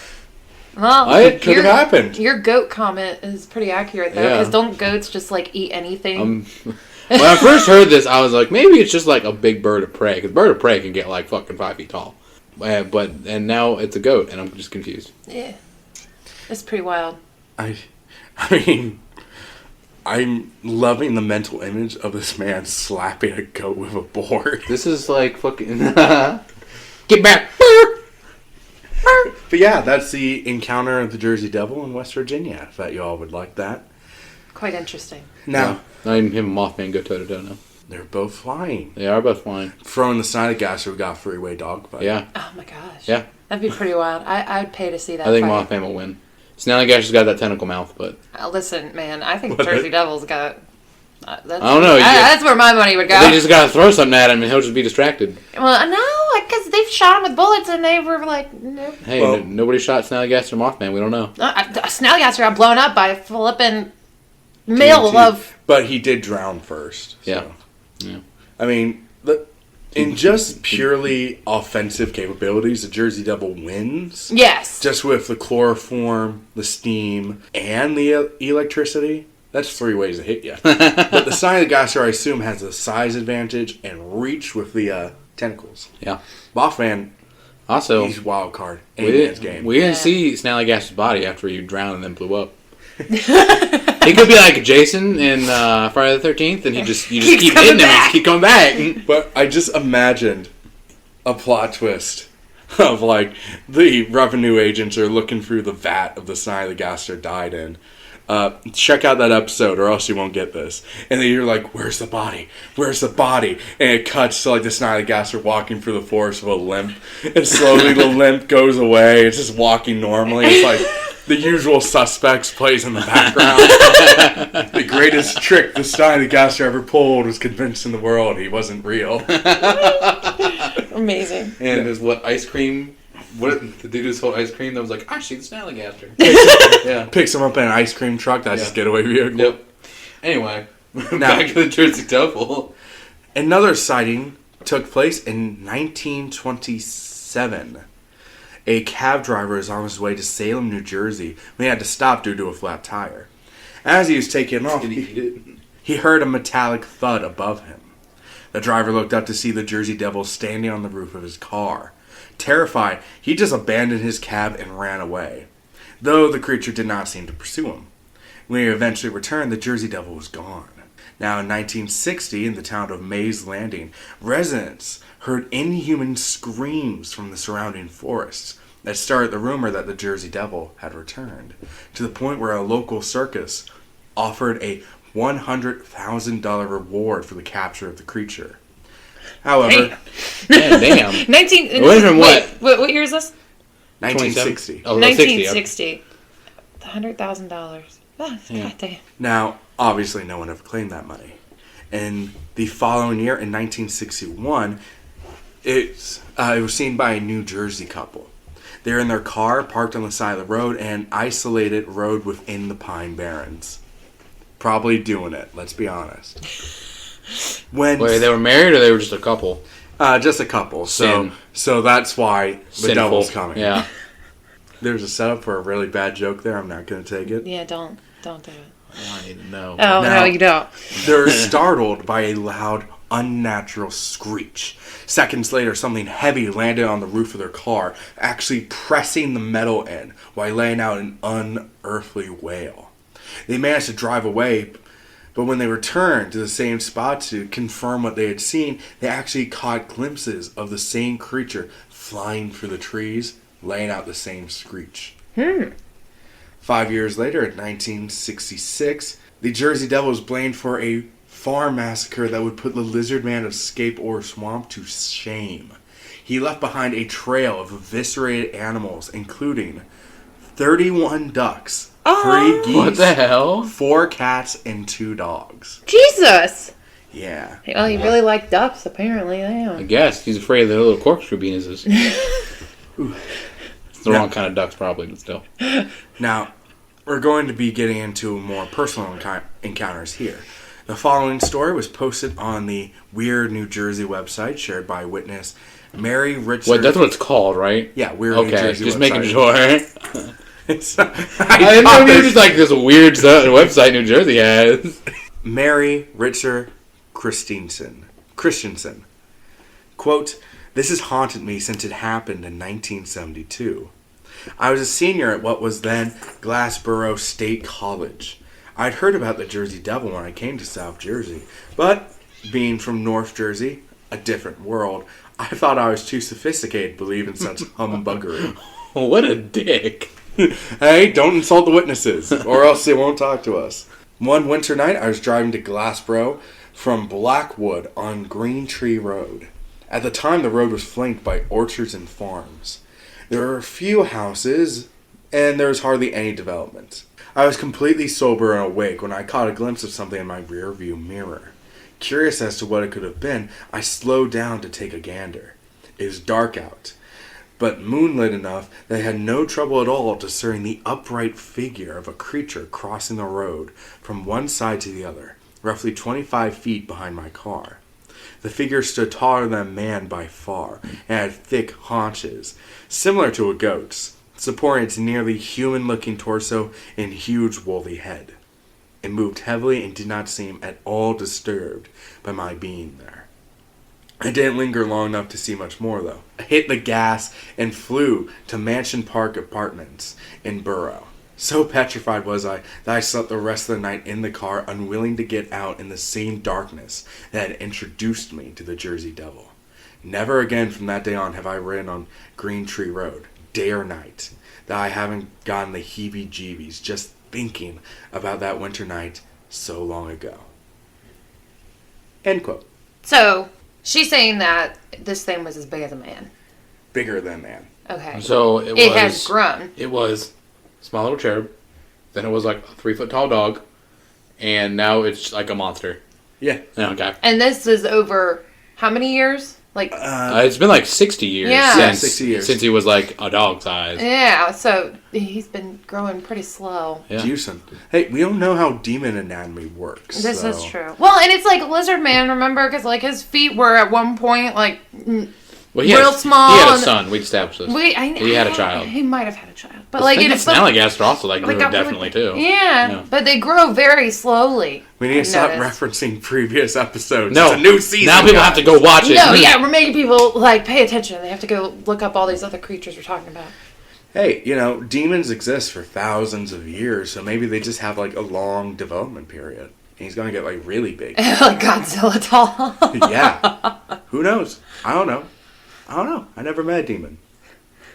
Speaker 2: Well,
Speaker 1: it could have happened.
Speaker 2: Your goat comment is pretty accurate, though,
Speaker 3: Yeah.
Speaker 2: because don't goats just, like, eat anything?
Speaker 3: When I first heard this, I was like, maybe it's just like a big bird of prey, because bird of prey can get like fucking 5 feet tall. And now it's a goat, and I'm just confused.
Speaker 2: Yeah. It's pretty wild.
Speaker 1: I mean, I'm loving the mental image of this man slapping a goat with a board.
Speaker 3: This is like fucking... Get back!
Speaker 1: But yeah, that's the encounter of the Jersey Devil in West Virginia, if that you all would like that.
Speaker 2: Quite interesting.
Speaker 1: Now,
Speaker 3: Not even him and Mothman go toe-to-toe now.
Speaker 1: they're both flying.
Speaker 3: They are both flying.
Speaker 1: Throwing the side of gas, we got three-way dogfight.
Speaker 3: Yeah.
Speaker 2: Oh my gosh.
Speaker 3: Yeah.
Speaker 2: That'd be pretty wild. I'd pay to see that
Speaker 3: I think
Speaker 2: fight.
Speaker 3: Mothman will win. Snallygash has got that tentacle mouth, but...
Speaker 2: Listen, man, I think
Speaker 1: What?
Speaker 2: Jersey Devil's got... That's,
Speaker 3: I don't know.
Speaker 2: That's where my money would go.
Speaker 3: They just gotta throw something at him and he'll just be distracted.
Speaker 2: Well, no, because they've shot him with bullets and they were like, nope.
Speaker 3: Hey,
Speaker 1: Well-
Speaker 3: nobody shot Snallygash or Mothman. We don't know.
Speaker 2: Snallygaster got blown up by a flipping mill
Speaker 1: TNT.
Speaker 2: of...
Speaker 1: But he did drown first.
Speaker 3: Yeah.
Speaker 1: So.
Speaker 3: Yeah.
Speaker 1: I mean, in just purely offensive capabilities, the Jersey Devil wins.
Speaker 2: Yes.
Speaker 1: Just with the chloroform, the steam, and the electricity. That's 3 ways to hit you. But the Snallygaster, I assume, has a size advantage and reach with the tentacles.
Speaker 3: Yeah.
Speaker 1: Mothman,
Speaker 3: Also,
Speaker 1: he's wild card.
Speaker 3: we
Speaker 1: Any man's game.
Speaker 3: didn't see Snallygash's body after he drowned and then blew up. He could be like Jason in Friday the 13th, and you just keep hitting him and just keep coming back.
Speaker 1: But I just imagined a plot twist of like the revenue agents are looking through the vat of the Snallygaster died in. Check out that episode or else you won't get this. And then you're like, where's the body? Where's the body? And it cuts to like the Snallygaster walking through the forest with a limp. And slowly the limp goes away. It's just walking normally. It's like the usual suspects plays in the background. The greatest trick the Snallygaster ever pulled was convincing the world he wasn't real.
Speaker 2: Amazing.
Speaker 3: And there's ice cream. What the dude who sold ice cream that was like, I see the Snallygaster. Yeah.
Speaker 1: Picks him up in an ice cream truck. That's his getaway vehicle.
Speaker 3: Yep. Anyway, back to the Jersey Devil.
Speaker 1: Another sighting took place in 1927. A cab driver was on his way to Salem, New Jersey, when he had to stop due to a flat tire. As he was taking off, he heard a metallic thud above him. The driver looked up to see the Jersey Devil standing on the roof of his car. Terrified, he just abandoned his cab and ran away, though the creature did not seem to pursue him. When he eventually returned, the Jersey Devil was gone. Now, in 1960, in the town of Mays Landing, residents heard inhuman screams from the surrounding forests that started the rumor that the Jersey Devil had returned, to the point where a local circus offered a $100,000 reward for the capture of the creature. However,
Speaker 3: Damn.
Speaker 2: What year is this?
Speaker 1: 1960.
Speaker 3: Oh, 60.
Speaker 2: 1960. $100,000. Oh,
Speaker 3: Yeah.
Speaker 2: goddamn.
Speaker 1: Now, obviously, no one ever claimed that money. And the following year, in 1961, It was seen by a New Jersey couple. They're in their car, parked on the side of the road, and isolated road within the Pine Barrens. Probably doing it, let's be honest.
Speaker 3: Wait, they were married or they were just a couple?
Speaker 1: Just a couple. So that's why the devil's coming.
Speaker 3: Yeah.
Speaker 1: There's a setup for a really bad joke there. I'm not going to take it.
Speaker 2: Yeah, don't do it.
Speaker 3: I need to know.
Speaker 2: Oh,
Speaker 1: Now,
Speaker 2: no, you don't.
Speaker 1: They're startled by a loud, unnatural screech. Seconds later, something heavy landed on the roof of their car, actually pressing the metal in while laying out an unearthly wail. They managed to drive away, but when they returned to the same spot to confirm what they had seen, they actually caught glimpses of the same creature flying through the trees, laying out the same screech. 5 years later, in 1966, the Jersey Devil was blamed for a farm massacre that would put the lizard man of Scape Ore Swamp to shame. He left behind a trail of eviscerated animals, including 31 ducks, 3 geese,
Speaker 3: What the hell?
Speaker 1: 4 cats, and 2 dogs.
Speaker 2: Jesus!
Speaker 1: Yeah.
Speaker 2: Well, he really liked ducks, apparently.
Speaker 3: I
Speaker 2: Damn.
Speaker 3: guess. He's afraid of the little corkscrew penises. It's the wrong kind of ducks, probably, but still.
Speaker 1: Now, we're going to be getting into more personal encounters here. The following story was posted on the Weird New Jersey website, shared by witness Mary Richard.
Speaker 3: Wait, that's what it's called, right?
Speaker 1: Yeah, Weird New
Speaker 3: Okay,
Speaker 1: Jersey
Speaker 3: just
Speaker 1: website.
Speaker 3: making sure.
Speaker 1: It's,
Speaker 3: I didn't know it was just like this weird website New Jersey has.
Speaker 1: Mary Richard Christensen. Quote, "This has haunted me since it happened in 1972. I was a senior at what was then Glassboro State College. I'd heard about the Jersey Devil when I came to South Jersey, but being from North Jersey, a different world, I thought I was too sophisticated to believe in such humbuggery."
Speaker 3: What a dick.
Speaker 1: Hey, don't insult the witnesses, or else they won't talk to us. One winter night, I was driving to Glassboro from Blackwood on Green Tree Road. At the time, the road was flanked by orchards and farms. There were a few houses, and there was hardly any development. I was completely sober and awake when I caught a glimpse of something in my rear-view mirror. Curious as to what it could have been, I slowed down to take a gander. It was dark out, but moonlit enough that I had no trouble at all discerning the upright figure of a creature crossing the road from one side to the other, roughly 25 feet behind my car. The figure stood taller than a man by far, and had thick haunches, similar to a goat's, supporting its nearly human-looking torso and huge woolly head. It moved heavily and did not seem at all disturbed by my being there. I didn't linger long enough to see much more, though. I hit the gas and flew to Mansion Park Apartments in Borough. So petrified was I that I slept the rest of the night in the car, unwilling to get out in the same darkness that had introduced me to the Jersey Devil. Never again from that day on have I ridden on Green Tree Road, day or night, that I haven't gotten the heebie-jeebies just thinking about that winter night so long ago. End quote.
Speaker 2: So, she's saying that this thing was as big as a man.
Speaker 1: Bigger than man.
Speaker 2: Okay.
Speaker 3: So
Speaker 2: it has grown.
Speaker 3: It was a small little cherub. Then it was like a 3-foot tall dog. And now it's like a monster.
Speaker 1: Yeah.
Speaker 3: Okay.
Speaker 2: And this is over how many years? Like
Speaker 3: It's been like 60 years,
Speaker 2: Yeah.
Speaker 3: since,
Speaker 1: 60 years.
Speaker 3: since he was like a dog size.
Speaker 2: yeah, so he's been growing pretty slow.
Speaker 3: Yeah.
Speaker 1: Juicing. Hey, we don't know how demon anatomy works.
Speaker 2: This
Speaker 1: so.
Speaker 2: is true. Well, and it's like Lizard Man, remember? Because like his feet were at one point like
Speaker 3: Well,
Speaker 2: real small.
Speaker 3: He had a
Speaker 2: and-
Speaker 3: son. We established this. He had a child.
Speaker 2: He might have had a child, but
Speaker 3: I
Speaker 2: like
Speaker 3: think
Speaker 2: it.
Speaker 3: it's Snallygaster also like grew
Speaker 2: got really
Speaker 3: definitely
Speaker 2: big.
Speaker 3: too.
Speaker 2: Yeah, but they grow very slowly.
Speaker 1: We need to
Speaker 2: I've
Speaker 1: stop
Speaker 2: noticed.
Speaker 1: referencing previous episodes.
Speaker 3: No,
Speaker 1: It's a new season.
Speaker 3: now people
Speaker 1: guys.
Speaker 3: have to go watch it.
Speaker 2: No, yeah, we're making people like pay attention. They have to go look up all these other creatures we're talking about.
Speaker 1: Hey, demons exist for thousands of years, so maybe they just have like a long development period. And he's gonna get like really big.
Speaker 2: Like Godzilla tall.
Speaker 1: Yeah. Who knows? I don't know. I never met a demon.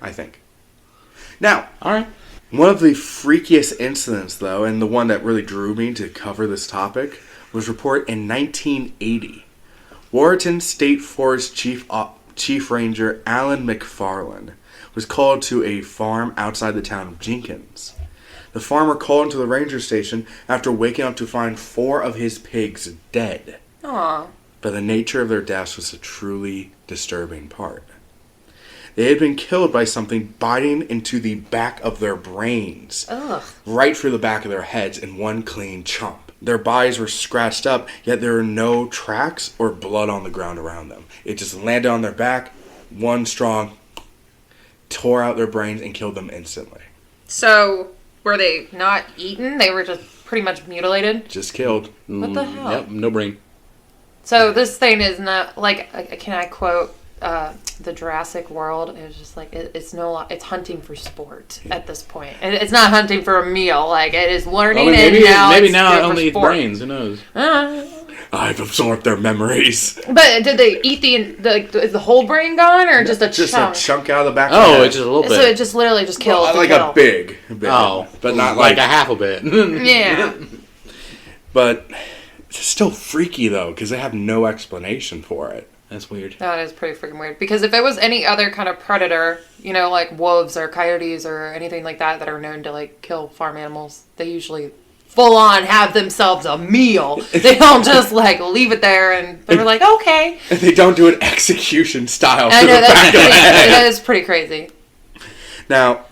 Speaker 1: I think. Now,
Speaker 3: All right.
Speaker 1: one of the freakiest incidents, though, and the one that really drew me to cover this topic, was reported in 1980. Warrenton State Forest Chief Ranger Alan McFarland was called to a farm outside the town of Jenkins. The farmer called into the ranger station after waking up to find 4 of his pigs dead.
Speaker 2: Aw.
Speaker 1: but the nature of their deaths was a truly disturbing part. They had been killed by something biting into the back of their brains, right through the back of their heads in one clean chomp. Their bodies were scratched up, yet there were no tracks or blood on the ground around them. It just landed on their back, one strong, tore out their brains and killed them instantly.
Speaker 2: So, were they not eaten? They were just pretty much mutilated?
Speaker 1: Just killed.
Speaker 2: What the hell?
Speaker 3: Yep, no brain.
Speaker 2: So this thing is not, like, can I quote the Jurassic World? It was just like, it's hunting for sport at this point. And it's not hunting for a meal. Like, it is learning
Speaker 3: maybe
Speaker 2: now
Speaker 3: it only eats brains. Who knows?
Speaker 1: I've absorbed their memories.
Speaker 2: But did they eat is the whole brain gone, or just a chunk?
Speaker 1: Just a chunk out of the back of the head.
Speaker 3: It's just a little bit.
Speaker 2: So it just literally just killed
Speaker 1: a big.
Speaker 3: Oh.
Speaker 1: But not
Speaker 3: like a half a bit.
Speaker 2: Yeah.
Speaker 1: But it's still freaky, though, because they have no explanation for it.
Speaker 3: That's weird.
Speaker 2: That is pretty freaking weird. Because if it was any other kind of predator, like wolves or coyotes or anything like that are known to, like, kill farm animals, they usually full on have themselves a meal. They don't just, like, leave it there and they're like, okay.
Speaker 1: And they don't do an execution style to
Speaker 2: I know,
Speaker 1: the back of the head.
Speaker 2: that is pretty crazy.
Speaker 1: Now,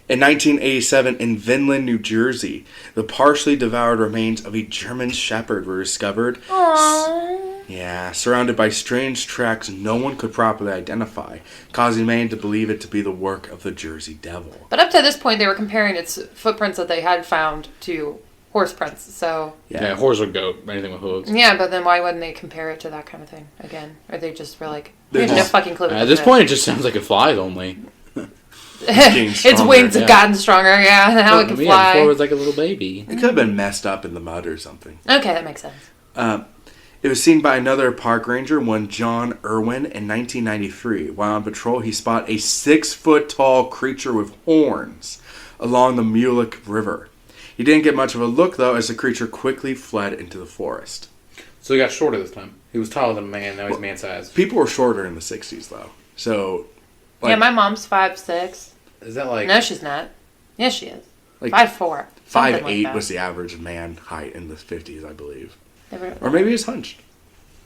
Speaker 1: in 1987, in Vinland, New Jersey, the partially devoured remains of a German shepherd were discovered.
Speaker 2: Aww.
Speaker 1: Yeah, surrounded by strange tracks no one could properly identify, causing many to believe it to be the work of the Jersey Devil.
Speaker 2: But up to this point, they were comparing its footprints that they had found to horse prints, so...
Speaker 3: Yeah, horse or goat, anything with hooves.
Speaker 2: Yeah, but then why wouldn't they compare it to that kind of thing again? Or they just were like, we have no
Speaker 1: just-
Speaker 2: fucking clue.
Speaker 3: At this point, it just sounds like it flies only.
Speaker 2: Its wings have gotten stronger, yeah, and how it can fly.
Speaker 3: Before it was like a little baby.
Speaker 1: It could have been messed up in the mud or something.
Speaker 2: Okay, that makes sense.
Speaker 1: It was seen by another park ranger, one John Irwin, in 1993. While on patrol, he spotted a 6-foot-tall creature with horns along the Mulek River. He didn't get much of a look, though, as the creature quickly fled into the forest.
Speaker 3: So he got shorter this time. He was taller than a man, now he's man-sized.
Speaker 1: People were shorter in the 60s, though. So,
Speaker 2: like, yeah, my mom's 5'6".
Speaker 3: Is that like...
Speaker 2: No, she's not. Yes, she is.
Speaker 1: Like
Speaker 2: 5'4".
Speaker 1: 5'8"
Speaker 2: like
Speaker 1: was the average man height in the 50s, I believe.
Speaker 2: Never,
Speaker 1: or maybe he's hunched.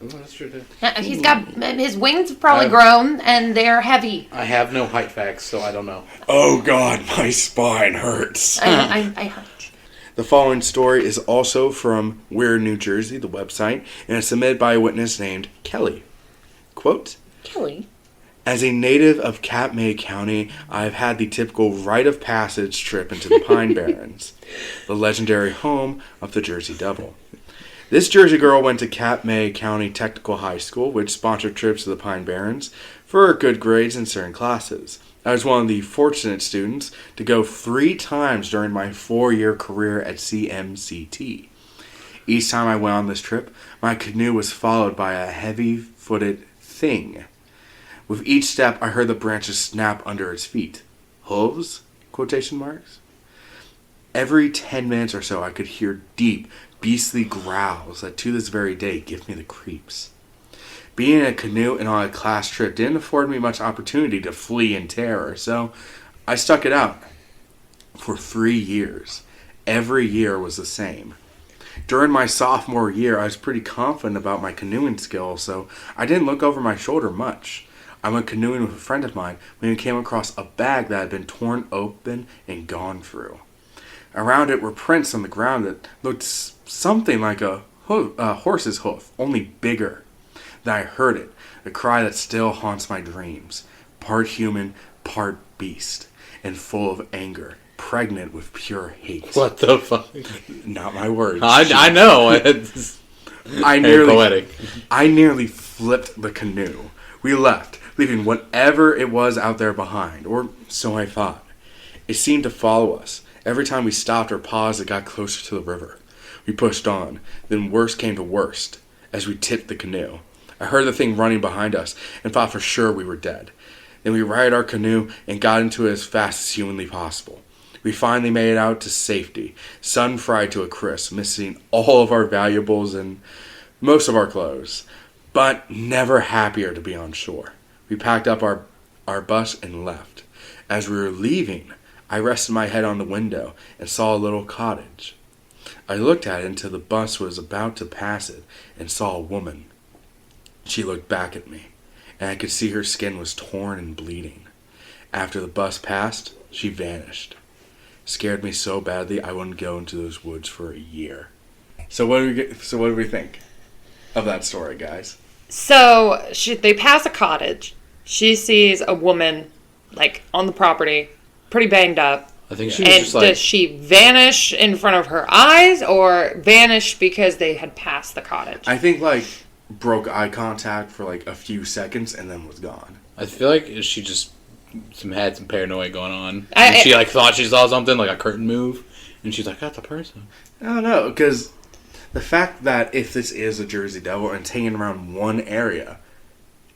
Speaker 3: Oh, that's true, too.
Speaker 2: Yeah, he's got... His wings have probably grown, and they're heavy.
Speaker 3: I have no height facts, so I don't know.
Speaker 1: Oh, God, my spine hurts.
Speaker 2: I hunch.
Speaker 1: The following story is also from Weird, New Jersey, the website, and it's submitted by a witness named Kelly. Quote,
Speaker 2: Kelly?
Speaker 1: As a native of Katmai County, I have had the typical rite of passage trip into the Pine Barrens, the legendary home of the Jersey Devil. This Jersey girl went to Katmai County Technical High School, which sponsored trips to the Pine Barrens for good grades in certain classes. I was one of the fortunate students to go 3 times during my 4-year career at CMCT. Each time I went on this trip, my canoe was followed by a heavy-footed thing. With each step, I heard the branches snap under its feet. Hooves? Quotation marks. Every 10 minutes or so, I could hear deep, beastly growls that to this very day give me the creeps. Being in a canoe and on a class trip didn't afford me much opportunity to flee in terror, so I stuck it out. For 3 years. Every year was the same. During my sophomore year, I was pretty confident about my canoeing skills, so I didn't look over my shoulder much. I went canoeing with a friend of mine when we came across a bag that had been torn open and gone through. Around it were prints on the ground that looked something like a horse's hoof, only bigger. Then I heard it, a cry that still haunts my dreams, part human, part beast, and full of anger, pregnant with pure hate.
Speaker 3: What the fuck?
Speaker 1: Not my words.
Speaker 3: I know. It's poetic.
Speaker 1: I nearly flipped the canoe. We left, leaving whatever it was out there behind, or so I thought. It seemed to follow us. Every time we stopped or paused, it got closer to the river. We pushed on. Then worst came to worst, as we tipped the canoe. I heard the thing running behind us and thought for sure we were dead. Then we righted our canoe and got into it as fast as humanly possible. We finally made it out to safety, sun fried to a crisp, missing all of our valuables and most of our clothes, but never happier to be on shore. We packed up our bus and left. As we were leaving, I rested my head on the window and saw a little cottage. I looked at it until the bus was about to pass it and saw a woman. She looked back at me, and I could see her skin was torn and bleeding. After the bus passed, she vanished. Scared me so badly I wouldn't go into those woods for a year. So what do we think of that story, guys?
Speaker 2: So they pass a cottage. She sees a woman, like, on the property, pretty banged up.
Speaker 3: I think she was
Speaker 2: And
Speaker 3: just like...
Speaker 2: does she vanish in front of her eyes, or vanish because they had passed the cottage?
Speaker 1: I think, like, broke eye contact for, like, a few seconds and then was gone.
Speaker 3: I feel like she just had some paranoia going on. And she, like, thought she saw something, like a curtain move. And she's like, that's a person.
Speaker 1: I don't know, because the fact that if this is a Jersey Devil and it's hanging around one area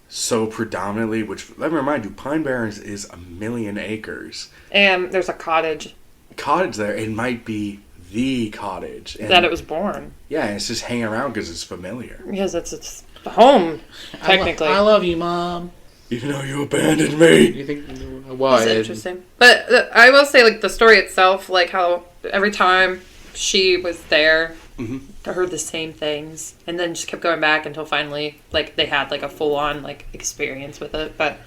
Speaker 1: so predominantly, which, let me remind you, Pine Barrens is 1 million acres.
Speaker 2: And there's a cottage.
Speaker 1: Cottage there, it might be the cottage. And
Speaker 2: that it was born.
Speaker 1: Yeah, and it's just hanging around because it's familiar.
Speaker 2: Because it's home, technically.
Speaker 3: I love you, Mom.
Speaker 1: Even though you abandoned me.
Speaker 3: You think... Why?
Speaker 2: That's interesting. But I will say, like, the story itself, like, how every time she was there, I heard the same things. And then just kept going back until finally, like, they had, like, a full-on, like, experience with it. But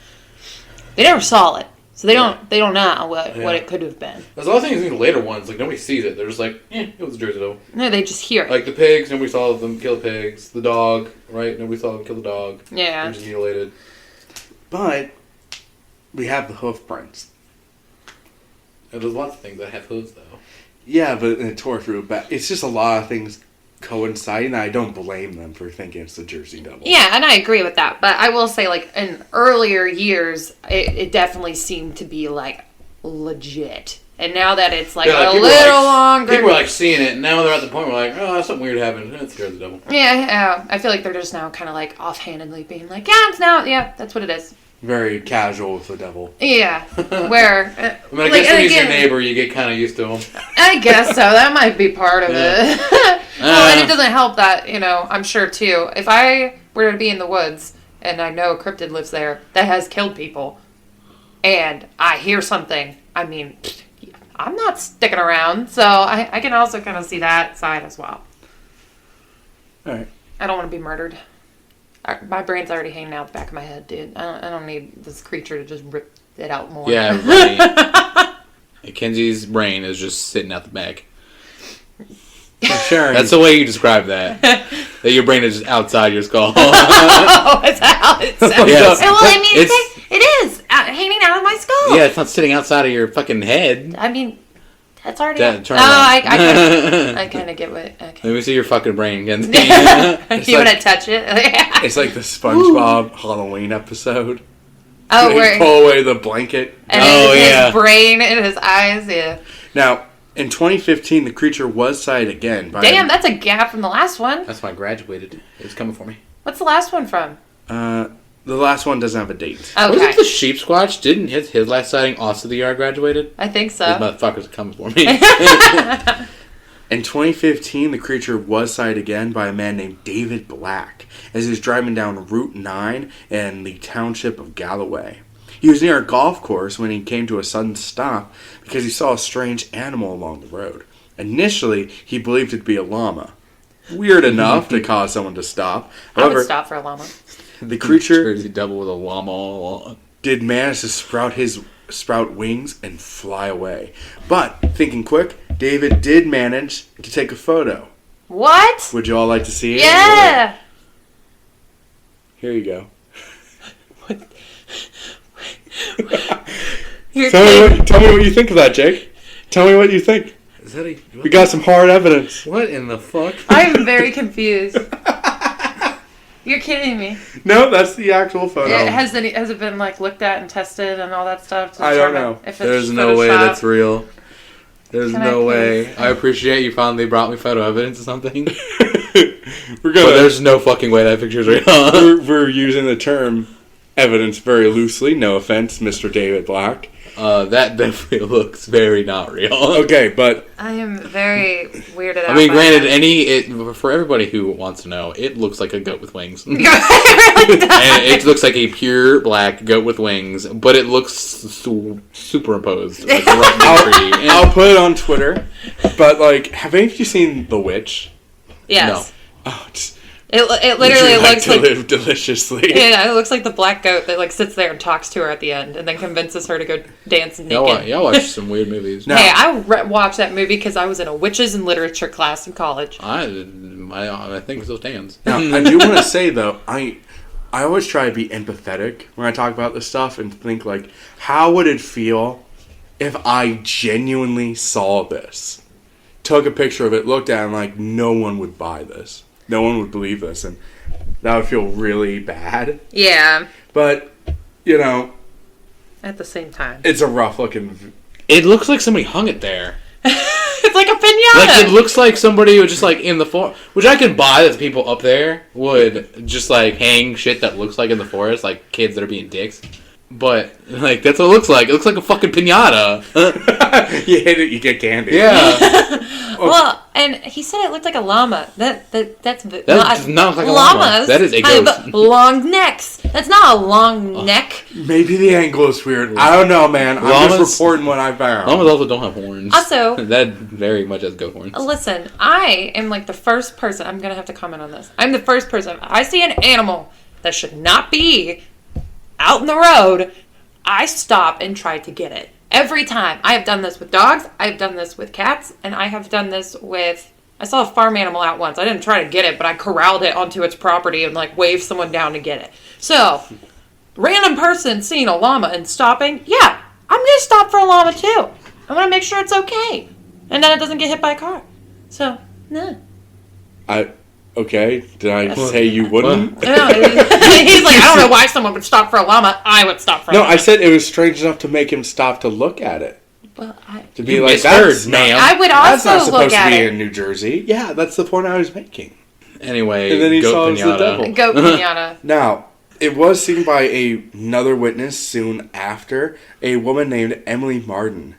Speaker 2: they never saw it. So they don't know what it could have been.
Speaker 3: There's a lot of things in the later ones, like, nobody sees it. They're just like, it was a Jersey Devil.
Speaker 2: No, they just hear it.
Speaker 3: Like, the pigs, nobody saw them kill the pigs. The dog, right? Nobody saw them kill the dog.
Speaker 2: Yeah.
Speaker 3: They're just mutilated.
Speaker 1: But we have the hoof prints.
Speaker 3: And there's lots of things that have hooves, though.
Speaker 1: Yeah, but it tore through it back. It's just a lot of things coincide, and I don't blame them for thinking it's the Jersey Devil.
Speaker 2: Yeah, and I agree with that. But I will say, like, in earlier years, it definitely seemed to be, like, legit. And now that it's, like, a little longer...
Speaker 3: People are, like, seeing it, and now they're at the point where, like, oh, something weird happened. It's Jersey Devil.
Speaker 2: Yeah. I feel like they're just now kind of, like, offhandedly being like, that's what it is.
Speaker 1: Very casual with the devil.
Speaker 2: Yeah. Where...
Speaker 3: I mean, I guess when he's your neighbor, you get kind of used to him.
Speaker 2: I guess so. That might be part of it. Well, and it doesn't help that, I'm sure, too. If I were to be in the woods, and I know a cryptid lives there that has killed people, and I hear something, I mean, I'm not sticking around. So I can also kind of see that side as well.
Speaker 1: All right.
Speaker 2: I don't want to be murdered. My brain's already hanging out the back of my head, dude. I don't need this creature to just rip it out more.
Speaker 3: Yeah, right. Kenzie's brain is just sitting out the back.
Speaker 1: Sharing.
Speaker 3: That's the way you describe that. That your brain is just outside your skull.
Speaker 2: Oh, is that how it sounds?
Speaker 3: Yes.
Speaker 2: Well, I mean, it is hanging out of my skull.
Speaker 3: Yeah, it's not sitting outside of your fucking head.
Speaker 2: I mean, that's already... I kind of get what... Okay.
Speaker 3: Let me see your fucking brain, Kenzie.
Speaker 2: You want to touch it?
Speaker 1: It's like the SpongeBob Halloween episode.
Speaker 2: Oh,
Speaker 1: They
Speaker 2: where...
Speaker 1: pull away the blanket.
Speaker 2: And his brain and his eyes, yeah.
Speaker 1: Now, in 2015, the creature was sighted again by...
Speaker 2: Damn, that's a gap from the last one.
Speaker 3: That's why I graduated. It's coming for me.
Speaker 2: What's the last one from?
Speaker 1: The last one doesn't have a date.
Speaker 2: Okay.
Speaker 3: Was it the sheep squatch? Didn't his last sighting also the year I graduated?
Speaker 2: I think so.
Speaker 3: These motherfuckers are coming for me.
Speaker 1: In 2015, the creature was sighted again by a man named David Black as he was driving down Route 9 in the township of Galloway. He was near a golf course when he came to a sudden stop because he saw a strange animal along the road. Initially, he believed it to be a llama. Weird enough to cause someone to stop.
Speaker 2: I would stop for a llama.
Speaker 1: The creature
Speaker 3: Jersey Devil with a llama all along.
Speaker 1: did manage to sprout wings and fly away. But, thinking quick, David did manage to take a photo.
Speaker 2: What?
Speaker 1: Would you all like to see it?
Speaker 2: Yeah.
Speaker 1: Here you go. Tell me what you think of that, Jake. Tell me what you think.
Speaker 3: Is that
Speaker 1: We got some hard evidence.
Speaker 3: What in the fuck?
Speaker 2: I'm very confused. You're kidding me.
Speaker 1: No, that's the actual photo.
Speaker 2: Has it been like looked at and tested and all that stuff?
Speaker 1: I don't know.
Speaker 2: If it's
Speaker 3: There's no way that's real. There's
Speaker 2: Can
Speaker 3: no
Speaker 2: I
Speaker 3: way. I appreciate you finally brought me photo evidence or something.
Speaker 1: But
Speaker 3: There's no fucking way that picture's real.
Speaker 1: we're using the term evidence very loosely. No offense, Mr. David Black.
Speaker 3: That definitely looks very not real.
Speaker 1: Okay, but
Speaker 2: I am very weirded out.
Speaker 3: I mean,
Speaker 2: by
Speaker 3: granted,
Speaker 2: that.
Speaker 3: for everybody who wants to know, it looks like a goat with wings.
Speaker 2: It really does.
Speaker 3: And it looks like a pure black goat with wings, but it looks superimposed. Like right in
Speaker 1: I'll put it on Twitter. But, like, have any of you seen The Witch?
Speaker 2: Yes.
Speaker 1: Oh,
Speaker 2: It
Speaker 1: Would
Speaker 2: literally
Speaker 1: you like
Speaker 2: looks
Speaker 1: to
Speaker 2: like
Speaker 1: live deliciously.
Speaker 2: yeah, it looks like the black goat that like sits there and talks to her at the end, and then convinces her to go dance naked.
Speaker 3: Y'all watch some weird movies.
Speaker 1: No.
Speaker 2: Hey, I watched that movie because I was in a witches and literature class in college.
Speaker 3: I think it still stands.
Speaker 1: Now, I do want to say, though, I always try to be empathetic when I talk about this stuff and think, like, how would it feel if I genuinely saw this? Took a picture of it, looked at it, and, like, no one would buy this. No one would believe this, and that would feel really bad.
Speaker 2: Yeah.
Speaker 1: But, you know,
Speaker 2: At the same time.
Speaker 1: it's a rough-looking...
Speaker 3: It looks like somebody hung it there.
Speaker 2: It's like a pinata!
Speaker 3: Like, it looks like somebody was just, like, in the forest. Which I can buy that the people up there would just, like, hang shit that looks like in the forest, like kids that are being dicks. But, like, that's what it looks like. It looks like a fucking pinata.
Speaker 1: You hit it, you get candy.
Speaker 3: Yeah.
Speaker 2: Well, and he said it looked like a llama. That
Speaker 3: does not look like a llama.
Speaker 2: Llamas
Speaker 3: That is a
Speaker 2: have
Speaker 3: ghost.
Speaker 2: long necks. That's not a long neck.
Speaker 1: Maybe the angle is weird. I don't know, man. I'm
Speaker 3: Llamas-
Speaker 1: just reporting what I found.
Speaker 3: Llamas also don't have horns.
Speaker 2: Also-
Speaker 3: that very much has goat horns.
Speaker 2: Listen, I am like the first person. I'm going to have to comment on this. I'm the first person. If I see an animal that should not be out in the road, I stop and try to get it. Every time. I have done this with dogs, I have done this with cats, and I have done this with... I saw a farm animal out once. I didn't try to get it, but I corralled it onto its property and like waved someone down to get it. So, random person seeing a llama and stopping, yeah, I'm going to stop for a llama too. I want to make sure it's okay. And then it doesn't get hit by a car. So, no.
Speaker 1: Okay, did I say you wouldn't?
Speaker 2: No, he's like, I don't know why someone would stop for a llama. I would stop for a
Speaker 1: No,
Speaker 2: llama.
Speaker 1: I said it was strange enough to make him stop to look at it.
Speaker 2: Well,
Speaker 1: To be
Speaker 3: You
Speaker 1: like,
Speaker 3: misheard,
Speaker 1: that's
Speaker 3: ma'am.
Speaker 2: I would
Speaker 1: That's not
Speaker 2: also
Speaker 1: supposed
Speaker 2: look
Speaker 1: to
Speaker 2: at
Speaker 1: be
Speaker 2: it.
Speaker 1: in New Jersey. Yeah, that's the point I was making.
Speaker 3: Anyway,
Speaker 1: And then he
Speaker 3: goat
Speaker 1: saw it was the
Speaker 3: pinata.
Speaker 1: devil.
Speaker 2: Goat pinata.
Speaker 1: Now, it was seen by another witness soon after, a woman named Emily Martin,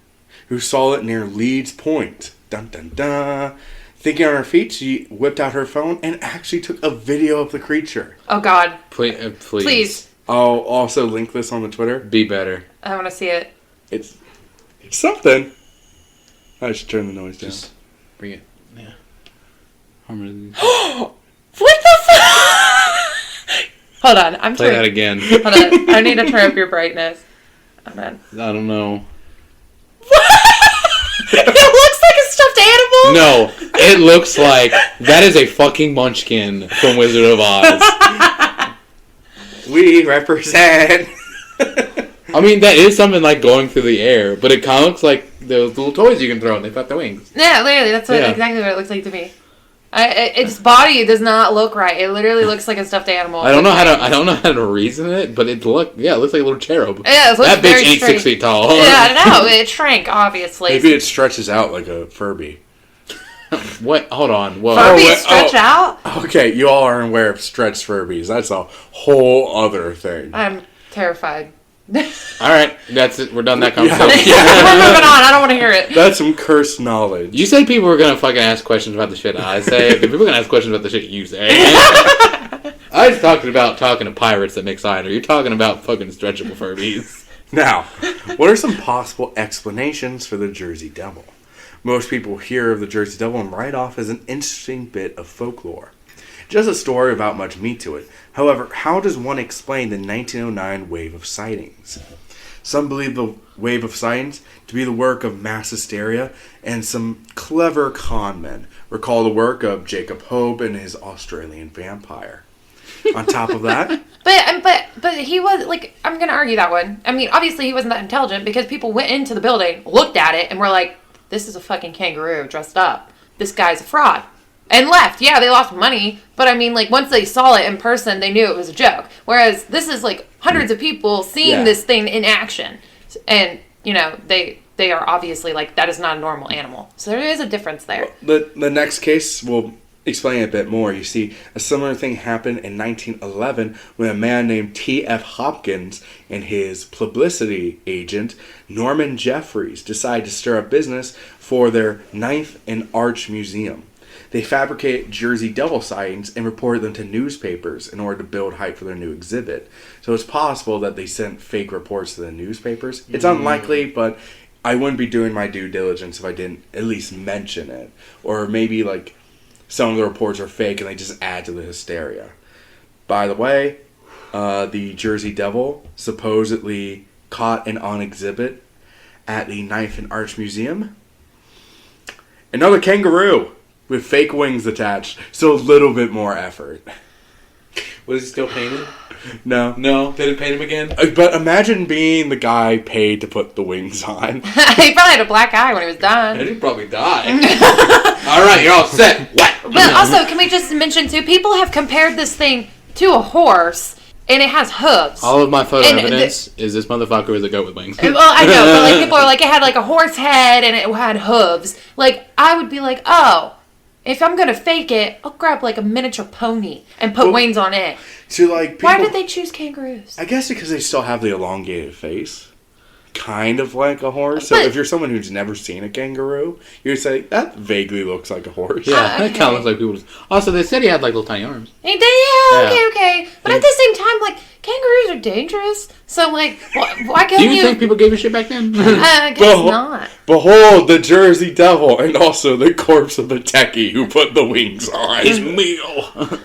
Speaker 1: who saw it near Leeds Point. Dun dun dun. Thinking on her feet, she whipped out her phone and actually took a video of the creature.
Speaker 2: Oh, God.
Speaker 3: Please.
Speaker 2: Please.
Speaker 1: I'll also link this on the Twitter.
Speaker 3: Be better.
Speaker 2: I want to see it.
Speaker 1: It's something. I should turn the noise down.
Speaker 3: Just bring it. Yeah.
Speaker 2: What the fuck? Hold on. I'm
Speaker 3: Play that
Speaker 2: turning.
Speaker 3: again.
Speaker 2: Hold on. I need to turn up your brightness. Oh, man.
Speaker 3: I don't know.
Speaker 2: It looks like a stuffed animal?
Speaker 3: No, it looks like that is a fucking munchkin from Wizard of Oz.
Speaker 1: We represent.
Speaker 3: I mean, that is something like going through the air, but it kind of looks like those little toys you can throw and they've got the wings.
Speaker 2: Yeah, literally. That's
Speaker 3: Yeah.
Speaker 2: exactly what it looks like to me. Its body does not look right. It literally looks like a stuffed animal.
Speaker 3: I don't know how to reason it, but it looks like a little cherub.
Speaker 2: Yeah, it looks
Speaker 3: That bitch
Speaker 2: very
Speaker 3: ain't
Speaker 2: strange.
Speaker 3: 6 feet tall.
Speaker 2: Yeah, I know. It shrank, obviously.
Speaker 1: Maybe it stretches out like a Furby.
Speaker 3: What? Hold on. Whoa.
Speaker 2: Furbies
Speaker 1: wait,
Speaker 2: stretch out?
Speaker 1: Okay, you all are aware of stretched Furbies. That's a whole other thing.
Speaker 2: I'm terrified.
Speaker 3: All right, that's it. We're done that conversation.
Speaker 2: We're moving on. I don't want to hear it.
Speaker 1: That's some cursed knowledge.
Speaker 3: You said people were gonna fucking ask questions about the shit I say, but people are gonna ask questions about the shit you say. I was talking to pirates that make cider. You're talking about fucking stretchable Furbies.
Speaker 1: Now, what are some possible explanations for the Jersey Devil? Most people hear of the Jersey Devil and write off as an interesting bit of folklore. Just a story without much meat to it. However, how does one explain the 1909 wave of sightings? Some believe the wave of sightings to be the work of mass hysteria and some clever con men. Recall the work of Jacob Hope and his Australian vampire. On top of that...
Speaker 2: But he was, like, I'm going to argue that one. I mean, obviously he wasn't that intelligent because people went into the building, looked at it, and were like, this is a fucking kangaroo dressed up. This guy's a fraud. And left. Yeah, they lost money. But I mean, like, once they saw it in person, they knew it was a joke. Whereas this is, like, hundreds of people seeing this thing in action. And, you know, they are obviously, like, that is not a normal animal. So there is a difference there.
Speaker 1: The next case will explain it a bit more. You see, a similar thing happened in 1911 when a man named T.F. Hopkins and his publicity agent, Norman Jeffries, decided to stir up business for their Ninth and Arch Museum. They fabricated Jersey Devil sightings and reported them to newspapers in order to build hype for their new exhibit. So it's possible that they sent fake reports to the newspapers. It's unlikely, but I wouldn't be doing my due diligence if I didn't at least mention it. Or maybe, like, some of the reports are fake and they just add to the hysteria. By the way, the Jersey Devil supposedly caught and on exhibit at the Knife and Arch Museum. Another kangaroo with fake wings attached. So a little bit more effort.
Speaker 3: Was he still painted?
Speaker 1: No.
Speaker 3: No? They didn't paint him again?
Speaker 1: But imagine being the guy paid to put the wings on.
Speaker 2: He probably had a black eye when he was done.
Speaker 3: And he'd probably die. Alright, you're all set. What?
Speaker 2: But also, can we just mention, too, people have compared this thing to a horse, and it has hooves.
Speaker 3: All of my photo
Speaker 2: And
Speaker 3: evidence is this motherfucker is a goat with wings.
Speaker 2: Well, I know, but like people are like, it had like a horse head and it had hooves. Like, I would be like, oh, if I'm gonna fake it, I'll grab like a miniature pony and put wings on it.
Speaker 1: So like, people,
Speaker 2: Why did they choose kangaroos?
Speaker 1: I guess because they still have the elongated face. Kind of like a horse. So
Speaker 2: But-
Speaker 1: if you're someone who's never seen a kangaroo, you would say, that vaguely looks like a horse.
Speaker 3: Yeah, that
Speaker 2: okay.
Speaker 3: kind of looks like people. Also, they said he had like little tiny arms.
Speaker 2: He did, yeah, okay. But at the same time, like, kangaroos are dangerous. So, like, why can't
Speaker 3: Do you think people gave a shit back then?
Speaker 2: I guess
Speaker 1: Well,
Speaker 2: not.
Speaker 1: Behold the Jersey Devil and also the corpse of the techie who put the wings on.
Speaker 3: His meal.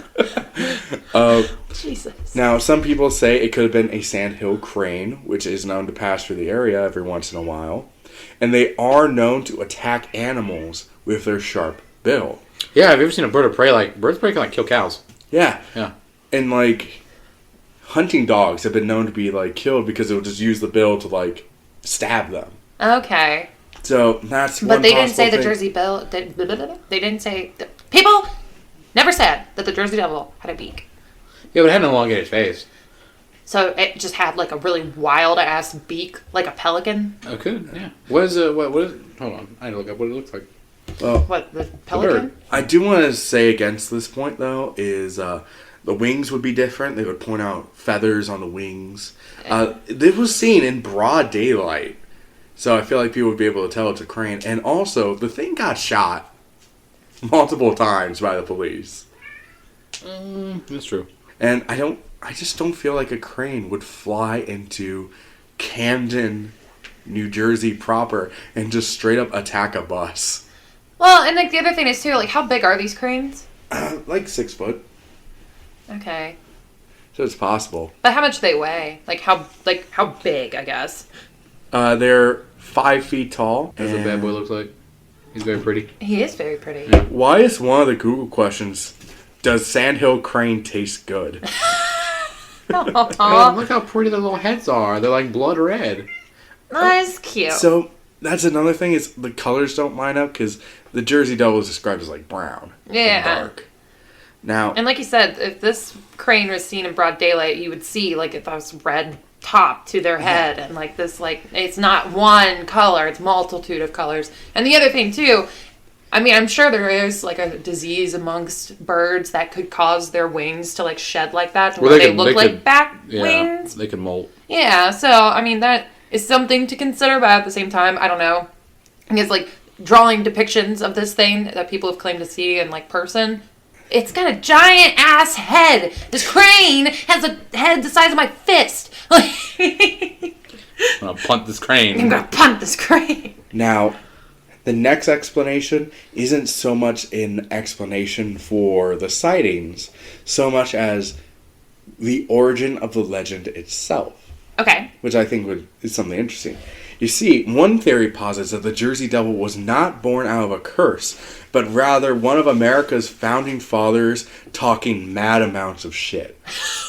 Speaker 2: Jesus.
Speaker 1: Now, some people say it could have been a sandhill crane, which is known to pass through the area every once in a while. And they are known to attack animals with their sharp bill.
Speaker 3: Yeah, have you ever seen a bird of prey? Like, birds of prey can like kill cows.
Speaker 1: Yeah.
Speaker 3: Yeah.
Speaker 1: And, like, hunting dogs have been known to be, like, killed because it will just use the bill to, like, stab them.
Speaker 2: Okay.
Speaker 1: So, that's one
Speaker 2: But they didn't say the
Speaker 1: possible thing.
Speaker 2: Jersey Devil. They didn't say. People never said that the Jersey Devil had a beak.
Speaker 3: Yeah, but it had an elongated face.
Speaker 2: So it just had like a really wild ass beak, like a pelican.
Speaker 3: Oh, could, yeah. What is hold on, I need to look up what it looks like.
Speaker 1: Well,
Speaker 2: What, the pelican?
Speaker 3: bird.
Speaker 1: I do want to say against this point, though, is the wings would be different. They would point out feathers on the wings. It was seen in broad daylight. So I feel like people would be able to tell it's a crane. And also, the thing got shot multiple times by the police.
Speaker 3: That's true.
Speaker 1: And I just don't feel like a crane would fly into Camden, New Jersey proper and just straight up attack a bus.
Speaker 2: Well, and like the other thing is too, like how big are these cranes?
Speaker 1: Like 6 foot.
Speaker 2: Okay.
Speaker 1: So it's possible.
Speaker 2: But how much do they weigh? Like how big, I guess.
Speaker 1: They're 5 feet tall.
Speaker 3: That's what a bad boy looks like. He's very pretty.
Speaker 2: He is very pretty.
Speaker 1: Why is one of the Google questions, does sandhill crane taste good?
Speaker 3: Oh, look how pretty their little heads are. They're like blood red.
Speaker 2: That's cute.
Speaker 1: So that's another thing is the colors don't line up because the Jersey Devil is described as like brown and dark. Now,
Speaker 2: And like you said, if this crane was seen in broad daylight, you would see like if that was red top to their head and like this, like it's not one color, it's multitude of colors. And the other thing too, I mean, I'm sure there is like a disease amongst birds that could cause their wings to like shed like that to where they look like bat wings.
Speaker 3: They can molt.
Speaker 2: Yeah, so I mean that is something to consider, but at the same time, I don't know. I guess like drawing depictions of this thing that people have claimed to see in like person. It's got a giant ass head. This crane has a head the size of my fist.
Speaker 3: I'm gonna punt this
Speaker 2: I'm
Speaker 3: crane.
Speaker 2: gonna punt this crane.
Speaker 1: Now, the next explanation isn't so much an explanation for the sightings, so much as the origin of the legend itself,
Speaker 2: Okay.
Speaker 1: which I think is something interesting. You see, one theory posits that the Jersey Devil was not born out of a curse, but rather one of America's founding fathers talking mad amounts of shit.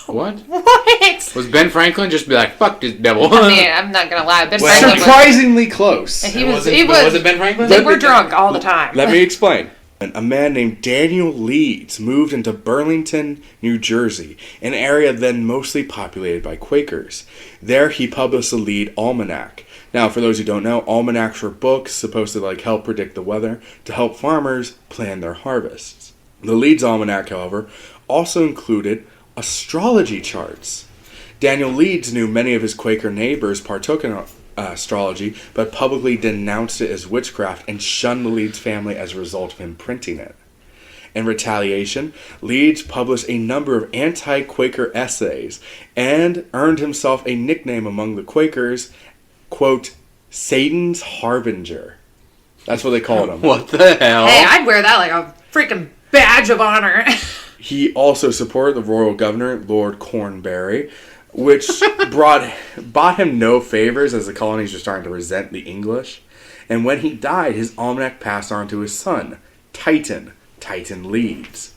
Speaker 3: What?
Speaker 2: What?
Speaker 3: Was Ben Franklin just be like, fuck this devil?
Speaker 2: I mean, I'm not gonna lie. Ben Franklin was,
Speaker 1: Surprisingly close.
Speaker 2: he
Speaker 3: Was
Speaker 2: was
Speaker 3: it Ben Franklin?
Speaker 2: They were drunk all the time.
Speaker 1: Let me explain. A man named Daniel Leeds moved into Burlington, New Jersey, an area then mostly populated by Quakers. There he published the Lead Almanac. Now, for those who don't know, almanacs were books supposed to help predict the weather to help farmers plan their harvests. The Leeds Almanac, however, also included astrology charts. Daniel Leeds knew many of his Quaker neighbors partook in astrology, but publicly denounced it as witchcraft and shunned the Leeds family as a result of him printing it. In retaliation, Leeds published a number of anti-Quaker essays and earned himself a nickname among the Quakers, quote, Satan's Harbinger. That's what they called him.
Speaker 3: What the hell?
Speaker 2: Hey, I'd wear that like a freaking badge of honor.
Speaker 1: He also supported the royal governor, Lord Cornbury, which bought him no favors as the colonies were starting to resent the English. And when he died, his almanac passed on to his son, Titan Leeds.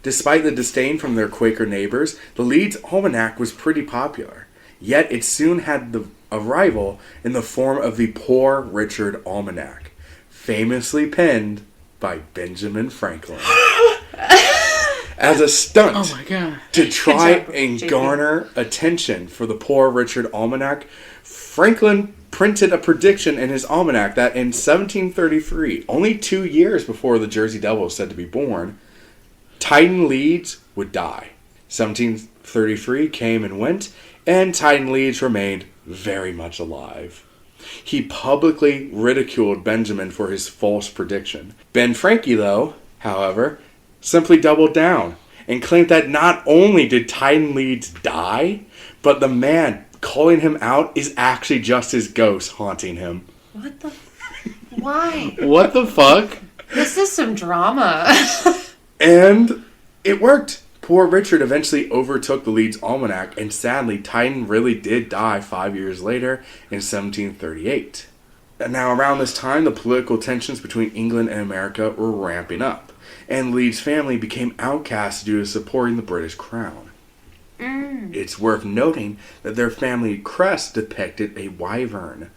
Speaker 1: Despite the disdain from their Quaker neighbors, the Leeds almanac was pretty popular. Yet it soon had a rival in the form of the Poor Richard Almanac, famously penned by Benjamin Franklin. As a stunt to try and garner attention for the Poor Richard Almanac, Franklin printed a prediction in his almanac that in 1733, only 2 years before the Jersey Devil was said to be born, Titan Leeds would die. 1733 came and went, and Titan Leeds remained very much alive. He publicly ridiculed Benjamin for his false prediction. Ben Frankie, though, however, simply doubled down and claimed that not only did Titan Leeds die, but the man calling him out is actually just his ghost haunting him.
Speaker 2: What the... Why?
Speaker 3: What the fuck?
Speaker 2: This is some drama.
Speaker 1: And it worked. Poor Richard eventually overtook the Leeds Almanac, and sadly, Titan really did die 5 years later in 1738. And now, around this time, the political tensions between England and America were ramping up, and Leeds' family became outcast due to supporting the British crown. It's worth noting that their family crest depicted a wyvern,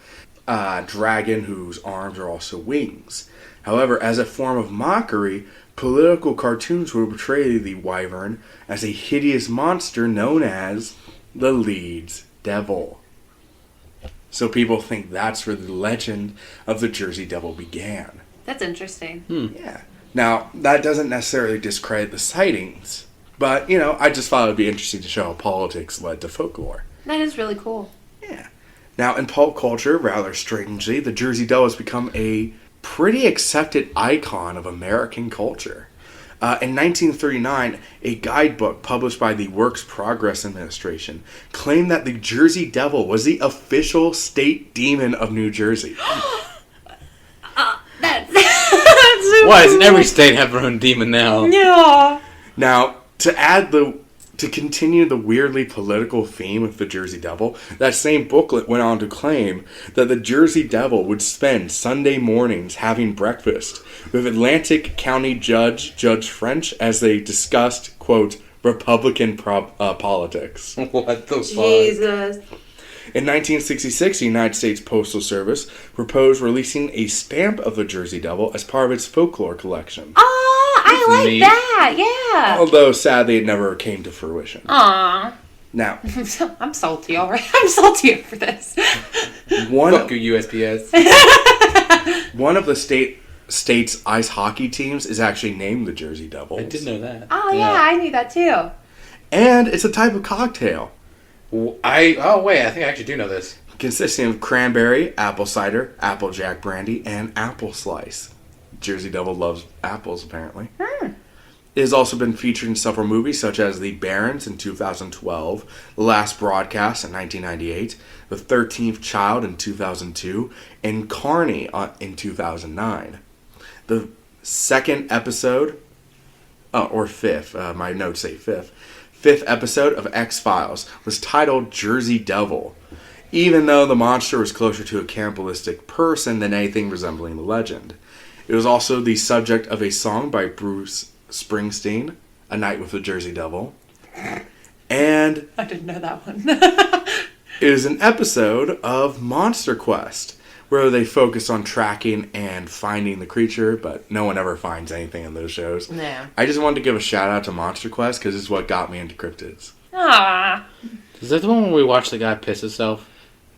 Speaker 1: a dragon whose arms are also wings. However, as a form of mockery, political cartoons would portray the wyvern as a hideous monster known as the Leeds Devil. So people think that's where the legend of the Jersey Devil began.
Speaker 2: That's interesting.
Speaker 1: Yeah. Now, that doesn't necessarily discredit the sightings, but, I just thought it would be interesting to show how politics led to folklore.
Speaker 2: That is really cool.
Speaker 1: Yeah. Now, in pulp culture, rather strangely, the Jersey Devil has become a pretty accepted icon of American culture. In 1939, a guidebook published by the Works Progress Administration claimed that the Jersey Devil was the official state demon of New Jersey.
Speaker 2: That's so
Speaker 3: Why doesn't every state have their own demon now?
Speaker 2: Yeah.
Speaker 1: Now, to continue the weirdly political theme of the Jersey Devil, that same booklet went on to claim that the Jersey Devil would spend Sunday mornings having breakfast with Atlantic County Judge French as they discussed, quote, Republican politics.
Speaker 3: What the fuck?
Speaker 2: Jesus.
Speaker 1: In 1966, the United States Postal Service proposed releasing a stamp of the Jersey Devil as part of its folklore collection.
Speaker 2: Oh, I like
Speaker 3: neat.
Speaker 2: that. Yeah.
Speaker 1: Although, sadly, it never came to fruition.
Speaker 2: Aw.
Speaker 1: Now,
Speaker 2: I'm salty, all right. I'm salty for this.
Speaker 3: Fuck you, USPS.
Speaker 1: one of the state's ice hockey teams is actually named the Jersey Devils.
Speaker 3: I did know that.
Speaker 2: Oh, yeah, I knew that too.
Speaker 1: And it's a type of cocktail
Speaker 3: Oh, wait, I think I actually do know this.
Speaker 1: consisting of cranberry, apple cider, applejack brandy, and apple slice. Jersey Devil loves apples, apparently. It has also been featured in several movies, such as The Barrens in 2012, The Last Broadcast in 1998, The 13th Child in 2002, and Carney in 2009. The second episode, or fifth, my notes say fifth episode of X-Files was titled Jersey Devil, even though the monster was closer to a cannibalistic person than anything resembling the legend. It was also the subject of a song by Bruce Springsteen, A Night with the Jersey Devil. And
Speaker 2: I didn't know that one.
Speaker 1: it is an episode of Monster Quest, where they focus on tracking and finding the creature, but no one ever finds anything in those shows.
Speaker 2: No.
Speaker 1: I just wanted to give a shout out to Monster Quest because it's what got me into cryptids.
Speaker 2: Ah.
Speaker 3: Is that the one where we watched the guy piss himself?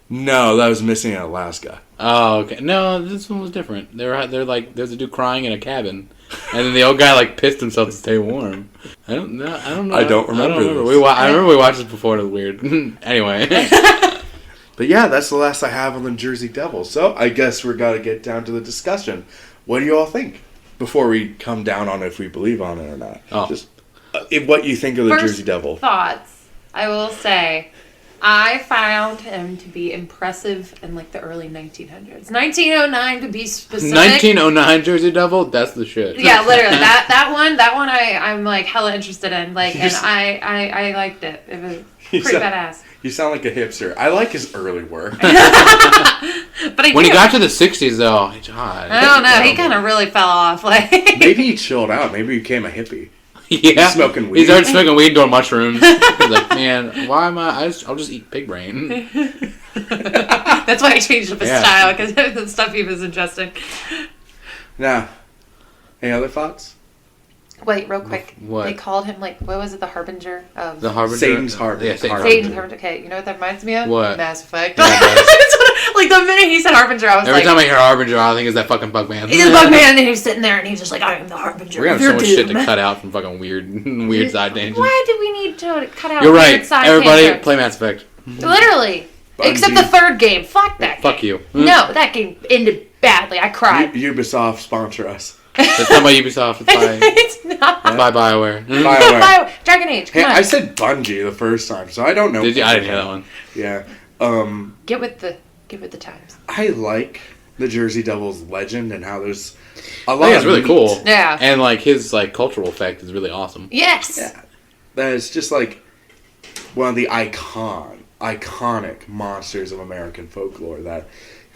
Speaker 1: No, that was Missing in Alaska.
Speaker 3: Oh, okay. No, this one was different. They're like, there's a dude crying in a cabin, and then the old guy like pissed himself to stay warm. I don't know.
Speaker 1: I don't remember this.
Speaker 3: I remember we watched this before. It was weird. Anyway.
Speaker 1: But yeah, that's the last I have on the Jersey Devil. So I guess we're going to get down to the discussion. What do you all think? Before we come down on if we believe on it or not.
Speaker 3: Oh.
Speaker 1: Just what you think of the
Speaker 2: First
Speaker 1: Jersey Devil.
Speaker 2: Thoughts. I will say, I found him to be impressive in like the early 1900s. 1909 to be specific.
Speaker 3: 1909 Jersey Devil? That's the shit.
Speaker 2: Yeah, literally. That one I'm like hella interested in. Like, and I liked it. It was pretty badass.
Speaker 1: You sound like a hipster. I like his early work.
Speaker 2: But
Speaker 3: when he got to the 60s, though, God.
Speaker 2: I don't know. He kind of really fell off. Like
Speaker 1: maybe he chilled out. Maybe he became a hippie.
Speaker 3: Yeah.
Speaker 1: He's smoking weed.
Speaker 3: He started smoking weed and doing mushrooms. He's like, man, why am I'll just eat pig brain.
Speaker 2: That's why he changed up his style, because of the stuff he was ingesting.
Speaker 1: Now, any other thoughts?
Speaker 2: Wait, real quick.
Speaker 3: What?
Speaker 2: They called him, like, what was it, the Harbinger of...
Speaker 3: The Harbinger?
Speaker 1: Satan's Harbinger.
Speaker 3: Yeah,
Speaker 2: Satan's Harbinger. Okay, you know what that reminds me of?
Speaker 3: What?
Speaker 2: Mass Effect.
Speaker 3: Yeah,
Speaker 2: like, the minute he said Harbinger, I was
Speaker 3: Every
Speaker 2: like...
Speaker 3: time I hear Harbinger, all I think is that fucking Bugman.
Speaker 2: He's a Bugman, and he's sitting there, and he's just like, I am the Harbinger.
Speaker 3: We're gonna have so much shit to cut out from fucking weird side tangents.
Speaker 2: Why do we need to cut out
Speaker 3: You're
Speaker 2: weird
Speaker 3: right.
Speaker 2: side
Speaker 3: Everybody,
Speaker 2: tangents?
Speaker 3: play Mass Effect.
Speaker 2: Literally.
Speaker 1: Bungie.
Speaker 2: Except the third game. Fuck that game.
Speaker 3: Fuck you.
Speaker 2: No, that game ended badly. I cried.
Speaker 1: Ubisoft, sponsor us.
Speaker 3: It's not by Ubisoft. It's by,
Speaker 2: It's not.
Speaker 3: it's by BioWare.
Speaker 1: BioWare.
Speaker 2: Dragon Age. Come
Speaker 1: Hey,
Speaker 2: on.
Speaker 1: I said Bungie the first time, so I don't know.
Speaker 3: Did you? I didn't hear that one.
Speaker 1: Yeah.
Speaker 2: Get with the times.
Speaker 1: I like the Jersey Devil's legend and how there's a lot.
Speaker 3: I think it's really
Speaker 1: meat.
Speaker 3: cool.
Speaker 2: Yeah.
Speaker 3: And like his like cultural effect is really awesome.
Speaker 2: Yes.
Speaker 1: Yeah. That is just like one of the iconic monsters of American folklore that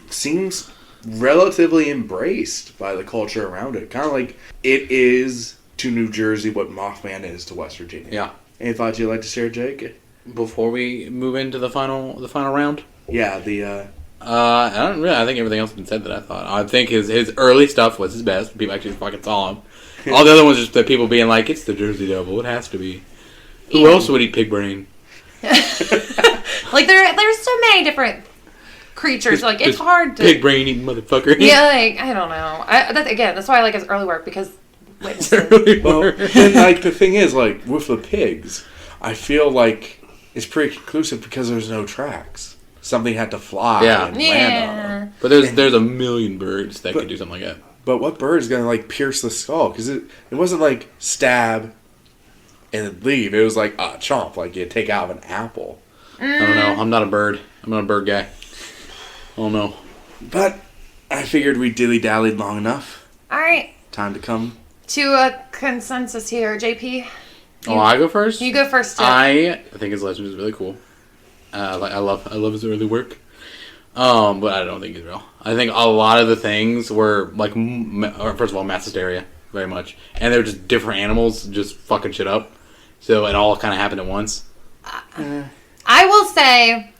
Speaker 1: seems relatively embraced by the culture around it. Kind of like it is to New Jersey what Mothman is to West Virginia.
Speaker 3: Yeah.
Speaker 1: Any thoughts you'd like to share, Jake?
Speaker 3: Before we move into the final round.
Speaker 1: Yeah, the
Speaker 3: I think everything else has been said that I thought. I think his early stuff was his best. People actually fucking saw him. All the other ones just the people being like, it's the Jersey Devil. It has to be. Who else would eat pig brain?
Speaker 2: Like there's so many different creatures. Like it's hard to
Speaker 3: pig brain eating motherfucker.
Speaker 2: Yeah, like I don't know. That's why I like his early work because witnesses.
Speaker 1: well, then like the thing is like with the pigs, I feel like it's pretty conclusive because there's no tracks. Something had to fly and land on them.
Speaker 3: But there's a million birds that could do something like that.
Speaker 1: But what bird is gonna like pierce the skull? Because it wasn't like stab and leave. It was like chomp, like you take out of an apple.
Speaker 3: I don't know. I'm not a bird. I'm not a bird guy. I don't know.
Speaker 1: But I figured we dilly-dallied long enough.
Speaker 2: All right.
Speaker 1: Time to come
Speaker 2: to a consensus here, JP.
Speaker 3: I go first?
Speaker 2: You go first, too.
Speaker 3: I think his legend is really cool. I love his early work. But I don't think he's real. I think a lot of the things were like, first of all, mass hysteria, very much, and they're just different animals just fucking shit up. So it all kind of happened at once.
Speaker 2: I will say,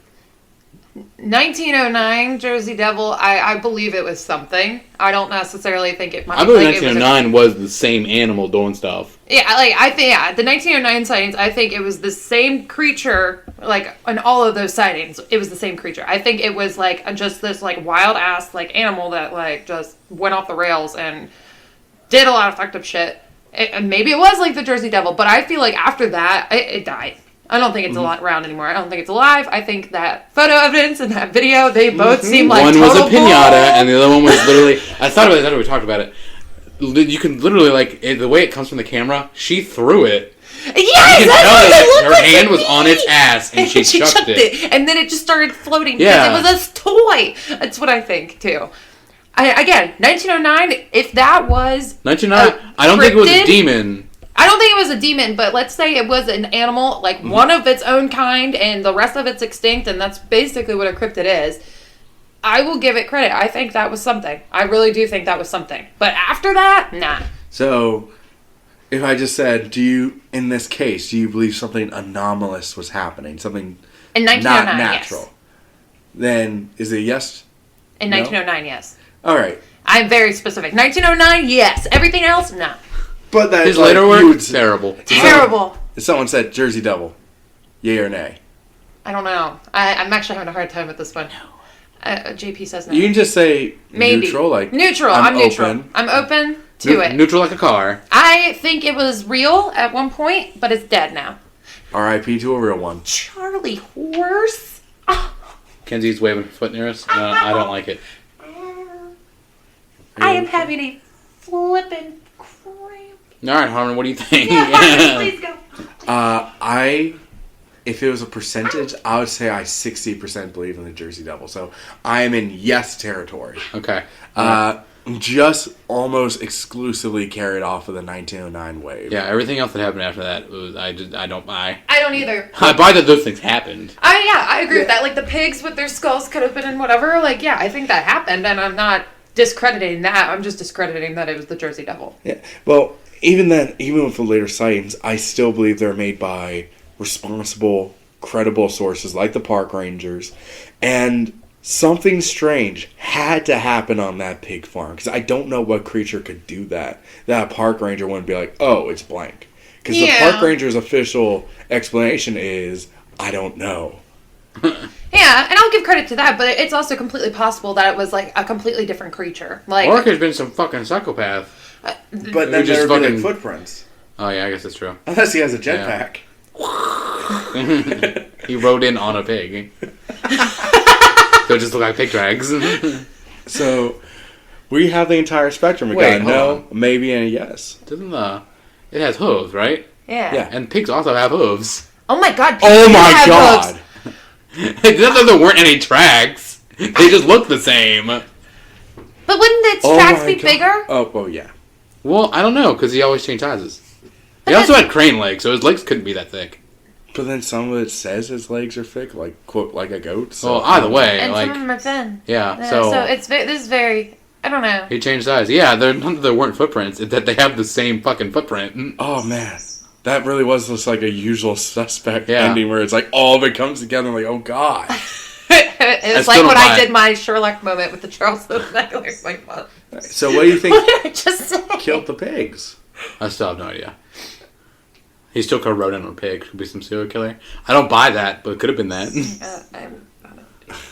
Speaker 2: 1909 Jersey Devil. I believe it was something. I don't necessarily think it might.
Speaker 3: I believe 1909 was the same animal doing stuff.
Speaker 2: Yeah, I think the 1909 sightings. I think it was the same creature. Like in all of those sightings, it was the same creature. I think it was like just this like wild ass like animal that like just went off the rails and did a lot of fucked up shit. And maybe it was like the Jersey Devil, but I feel like after that it died. I don't think it's around anymore. I don't think it's alive. I think that photo evidence and that video, they both seem like
Speaker 3: one was a
Speaker 2: total
Speaker 3: pinata, and the other one was literally. I thought about it after we talked about it. You can literally like the way it comes from the camera. She threw it.
Speaker 2: Yes,
Speaker 3: you can
Speaker 2: that's
Speaker 3: tell
Speaker 2: what
Speaker 3: that
Speaker 2: it looked
Speaker 3: her
Speaker 2: like
Speaker 3: hand
Speaker 2: to
Speaker 3: was
Speaker 2: me.
Speaker 3: on its ass, and she chucked it.
Speaker 2: And then it just started floating
Speaker 3: Yeah.
Speaker 2: because it was a toy. That's what I think too. Again, 1909. If that was
Speaker 3: 1909. I don't think it was a demon.
Speaker 2: I don't think it was a demon, but let's say it was an animal, like one of its own kind, and the rest of it's extinct, and that's basically what a cryptid is. I will give it credit. I think that was something. I really do think that was something. But after that, nah.
Speaker 1: So, if I just said, in this case, do you believe something anomalous was happening? Something
Speaker 2: In 1909,
Speaker 1: not natural?
Speaker 2: yes.
Speaker 1: Then, is it yes?
Speaker 2: In 1909, yes.
Speaker 1: All right.
Speaker 2: I'm very specific. 1909, yes. Everything else, no.
Speaker 1: But that
Speaker 3: His later work, terrible.
Speaker 2: Terrible.
Speaker 1: If someone said Jersey Devil, yay or nay?
Speaker 2: I don't know. I'm actually having a hard time with this one. JP says no.
Speaker 1: You can just say
Speaker 2: Maybe.
Speaker 1: neutral. Like
Speaker 2: neutral. I'm neutral. I'm open to it.
Speaker 3: Neutral like a car.
Speaker 2: I think it was real at one point, but it's dead now.
Speaker 1: R.I.P. to a real one.
Speaker 2: Charlie Horse.
Speaker 3: Kenzie's waving her foot near us. I don't like it.
Speaker 2: I am having a flippin' cramp.
Speaker 3: All right, Harmon, what do you think?
Speaker 2: Yeah, please go.
Speaker 1: I if it was a percentage, I would say I 60% believe in the Jersey Devil. So I am in yes territory.
Speaker 3: Okay.
Speaker 1: Just almost exclusively carried off of the 1909 wave.
Speaker 3: Yeah, everything else that happened after that, I don't buy.
Speaker 2: I don't either.
Speaker 3: I buy that those things happened.
Speaker 2: I agree with that. Like, the pigs with their skulls could have been in whatever. Like, yeah, I think that happened, and I'm not discrediting that. I'm just discrediting that it was the Jersey Devil.
Speaker 1: Yeah. Well, even then, even with the later sightings, I still believe they're made by responsible, credible sources like the park rangers, and something strange had to happen on that pig farm, because I don't know what creature could do that. That a park ranger wouldn't be like, oh, it's blank. Because the park ranger's official explanation is, I don't know.
Speaker 2: Yeah, and I'll give credit to that, but it's also completely possible that it was, like, a completely different creature. Like,
Speaker 3: or it could have been some fucking psychopath.
Speaker 1: But then there would be like footprints.
Speaker 3: Oh, yeah, I guess that's true.
Speaker 1: Unless he has a jetpack.
Speaker 3: Yeah. He rode in on a pig. So it just looked like pig drags.
Speaker 1: So, we have the entire spectrum. We got a no, maybe, and a yes.
Speaker 3: Doesn't it has hooves, right?
Speaker 2: Yeah.
Speaker 3: And pigs also have hooves.
Speaker 2: Oh my god.
Speaker 1: Oh my god.
Speaker 3: It's not that there weren't any tracks. They just look the same.
Speaker 2: But wouldn't its tracks be bigger?
Speaker 1: Oh, well, yeah.
Speaker 3: Well, I don't know, because he always changed sizes. He also had crane legs, so his legs couldn't be that thick.
Speaker 1: But then some of it says his legs are thick, like, quote, like a goat. So.
Speaker 3: Well, either way,
Speaker 2: and
Speaker 3: like...
Speaker 2: some of them are thin.
Speaker 3: Yeah,
Speaker 2: So
Speaker 3: so
Speaker 2: this is very... I don't know.
Speaker 3: He changed size. Yeah, not that there weren't footprints. It's that they have the same fucking footprint.
Speaker 1: Oh, man. That really was just like a usual suspect ending where it's like all of it comes together and like, oh, God.
Speaker 2: It's like when I did my Sherlock moment with the Charles necklace. Like, what?
Speaker 1: So what do you think
Speaker 2: What did I just say?
Speaker 1: killed the pigs?
Speaker 3: I still have no idea. He still could have rode in on a pig. Could be some serial killer. I don't buy that, but it could have been that.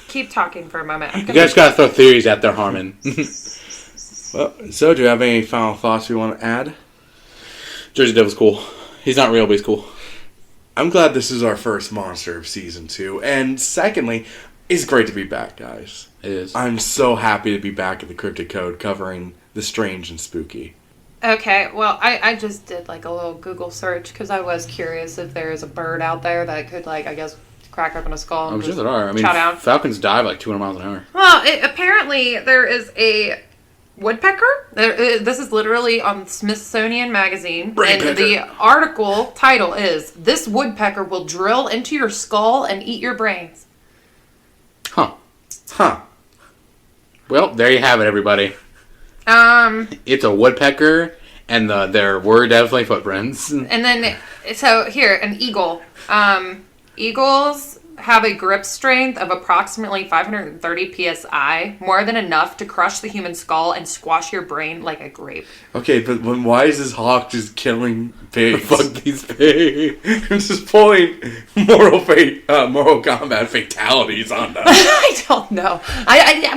Speaker 2: Keep talking for a moment.
Speaker 3: You guys gotta throw theories out there, Harmon.
Speaker 1: Well, so do you have any final thoughts we want to add?
Speaker 3: Jersey Devil's cool. He's not real, but he's cool.
Speaker 1: I'm glad this is our first monster of season 2. And secondly, it's great to be back, guys.
Speaker 3: It is.
Speaker 1: I'm so happy to be back at the Cryptid Code covering the strange and spooky.
Speaker 2: Okay, well, I just did like a little Google search because I was curious if there is a bird out there that could, like, I guess, crack open a skull and
Speaker 3: I'm sure there are. I mean,
Speaker 2: chow down.
Speaker 3: falcons dive like 200 miles an hour.
Speaker 2: Well, apparently there is a woodpecker. This is literally on Smithsonian Magazine. And the article title is, "This woodpecker will drill into your skull and eat your brains."
Speaker 3: Huh.
Speaker 1: Huh.
Speaker 3: Well, there you have it, everybody. It's a woodpecker, and there were definitely footprints.
Speaker 2: And then, so here, an eagle. Eagles have a grip strength of approximately 530 psi, more than enough to crush the human skull and squash your brain like a grape.
Speaker 1: Okay, but why is this hawk just killing pigs?
Speaker 3: Fuck these pigs.
Speaker 1: It's just pulling Mortal Kombat fatalities on them.
Speaker 2: I don't know.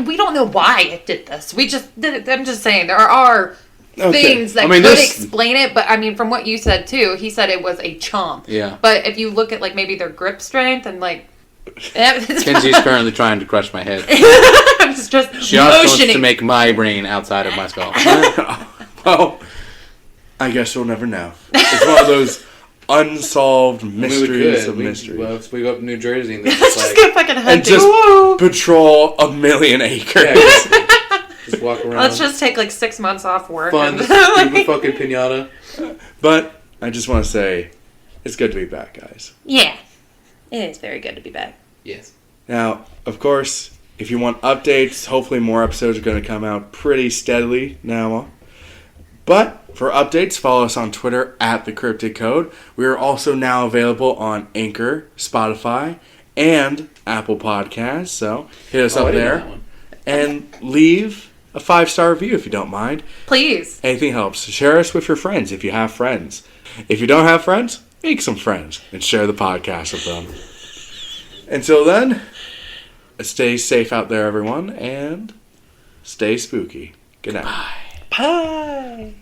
Speaker 2: We don't know why it did this. We just did it. I'm just saying, there are things that could explain it, but I mean, from what you said too, he said it was a chomp.
Speaker 3: Yeah.
Speaker 2: But if you look at like maybe their grip strength and like,
Speaker 3: Kenzie's currently trying to crush my head.
Speaker 2: I'm just
Speaker 3: she also wants to make my brain outside of my skull.
Speaker 1: Well, I guess we'll never know. It's one of those unsolved mysteries of mysteries.
Speaker 3: Well, we go up to New Jersey and
Speaker 2: just get fucking hunting.
Speaker 1: And just patrol 1,000,000 acres.
Speaker 3: Yeah, just walk around.
Speaker 2: Let's just take like 6 months off work.
Speaker 3: Fun, stupid fucking pinata.
Speaker 1: But I just want to say, it's good to be back, guys.
Speaker 2: Yeah. It is very good to be back.
Speaker 3: Yes.
Speaker 1: Now, of course, if you want updates, hopefully more episodes are going to come out pretty steadily now. But for updates, follow us on Twitter at the Cryptid Code. We are also now available on Anchor, Spotify, and Apple Podcasts. So hit us up there and leave a 5-star review if you don't mind.
Speaker 2: Please.
Speaker 1: Anything helps. Share us with your friends if you have friends. If you don't have friends, make some friends and share the podcast with them. Until then, stay safe out there, everyone, and stay spooky. Good night.
Speaker 2: Bye.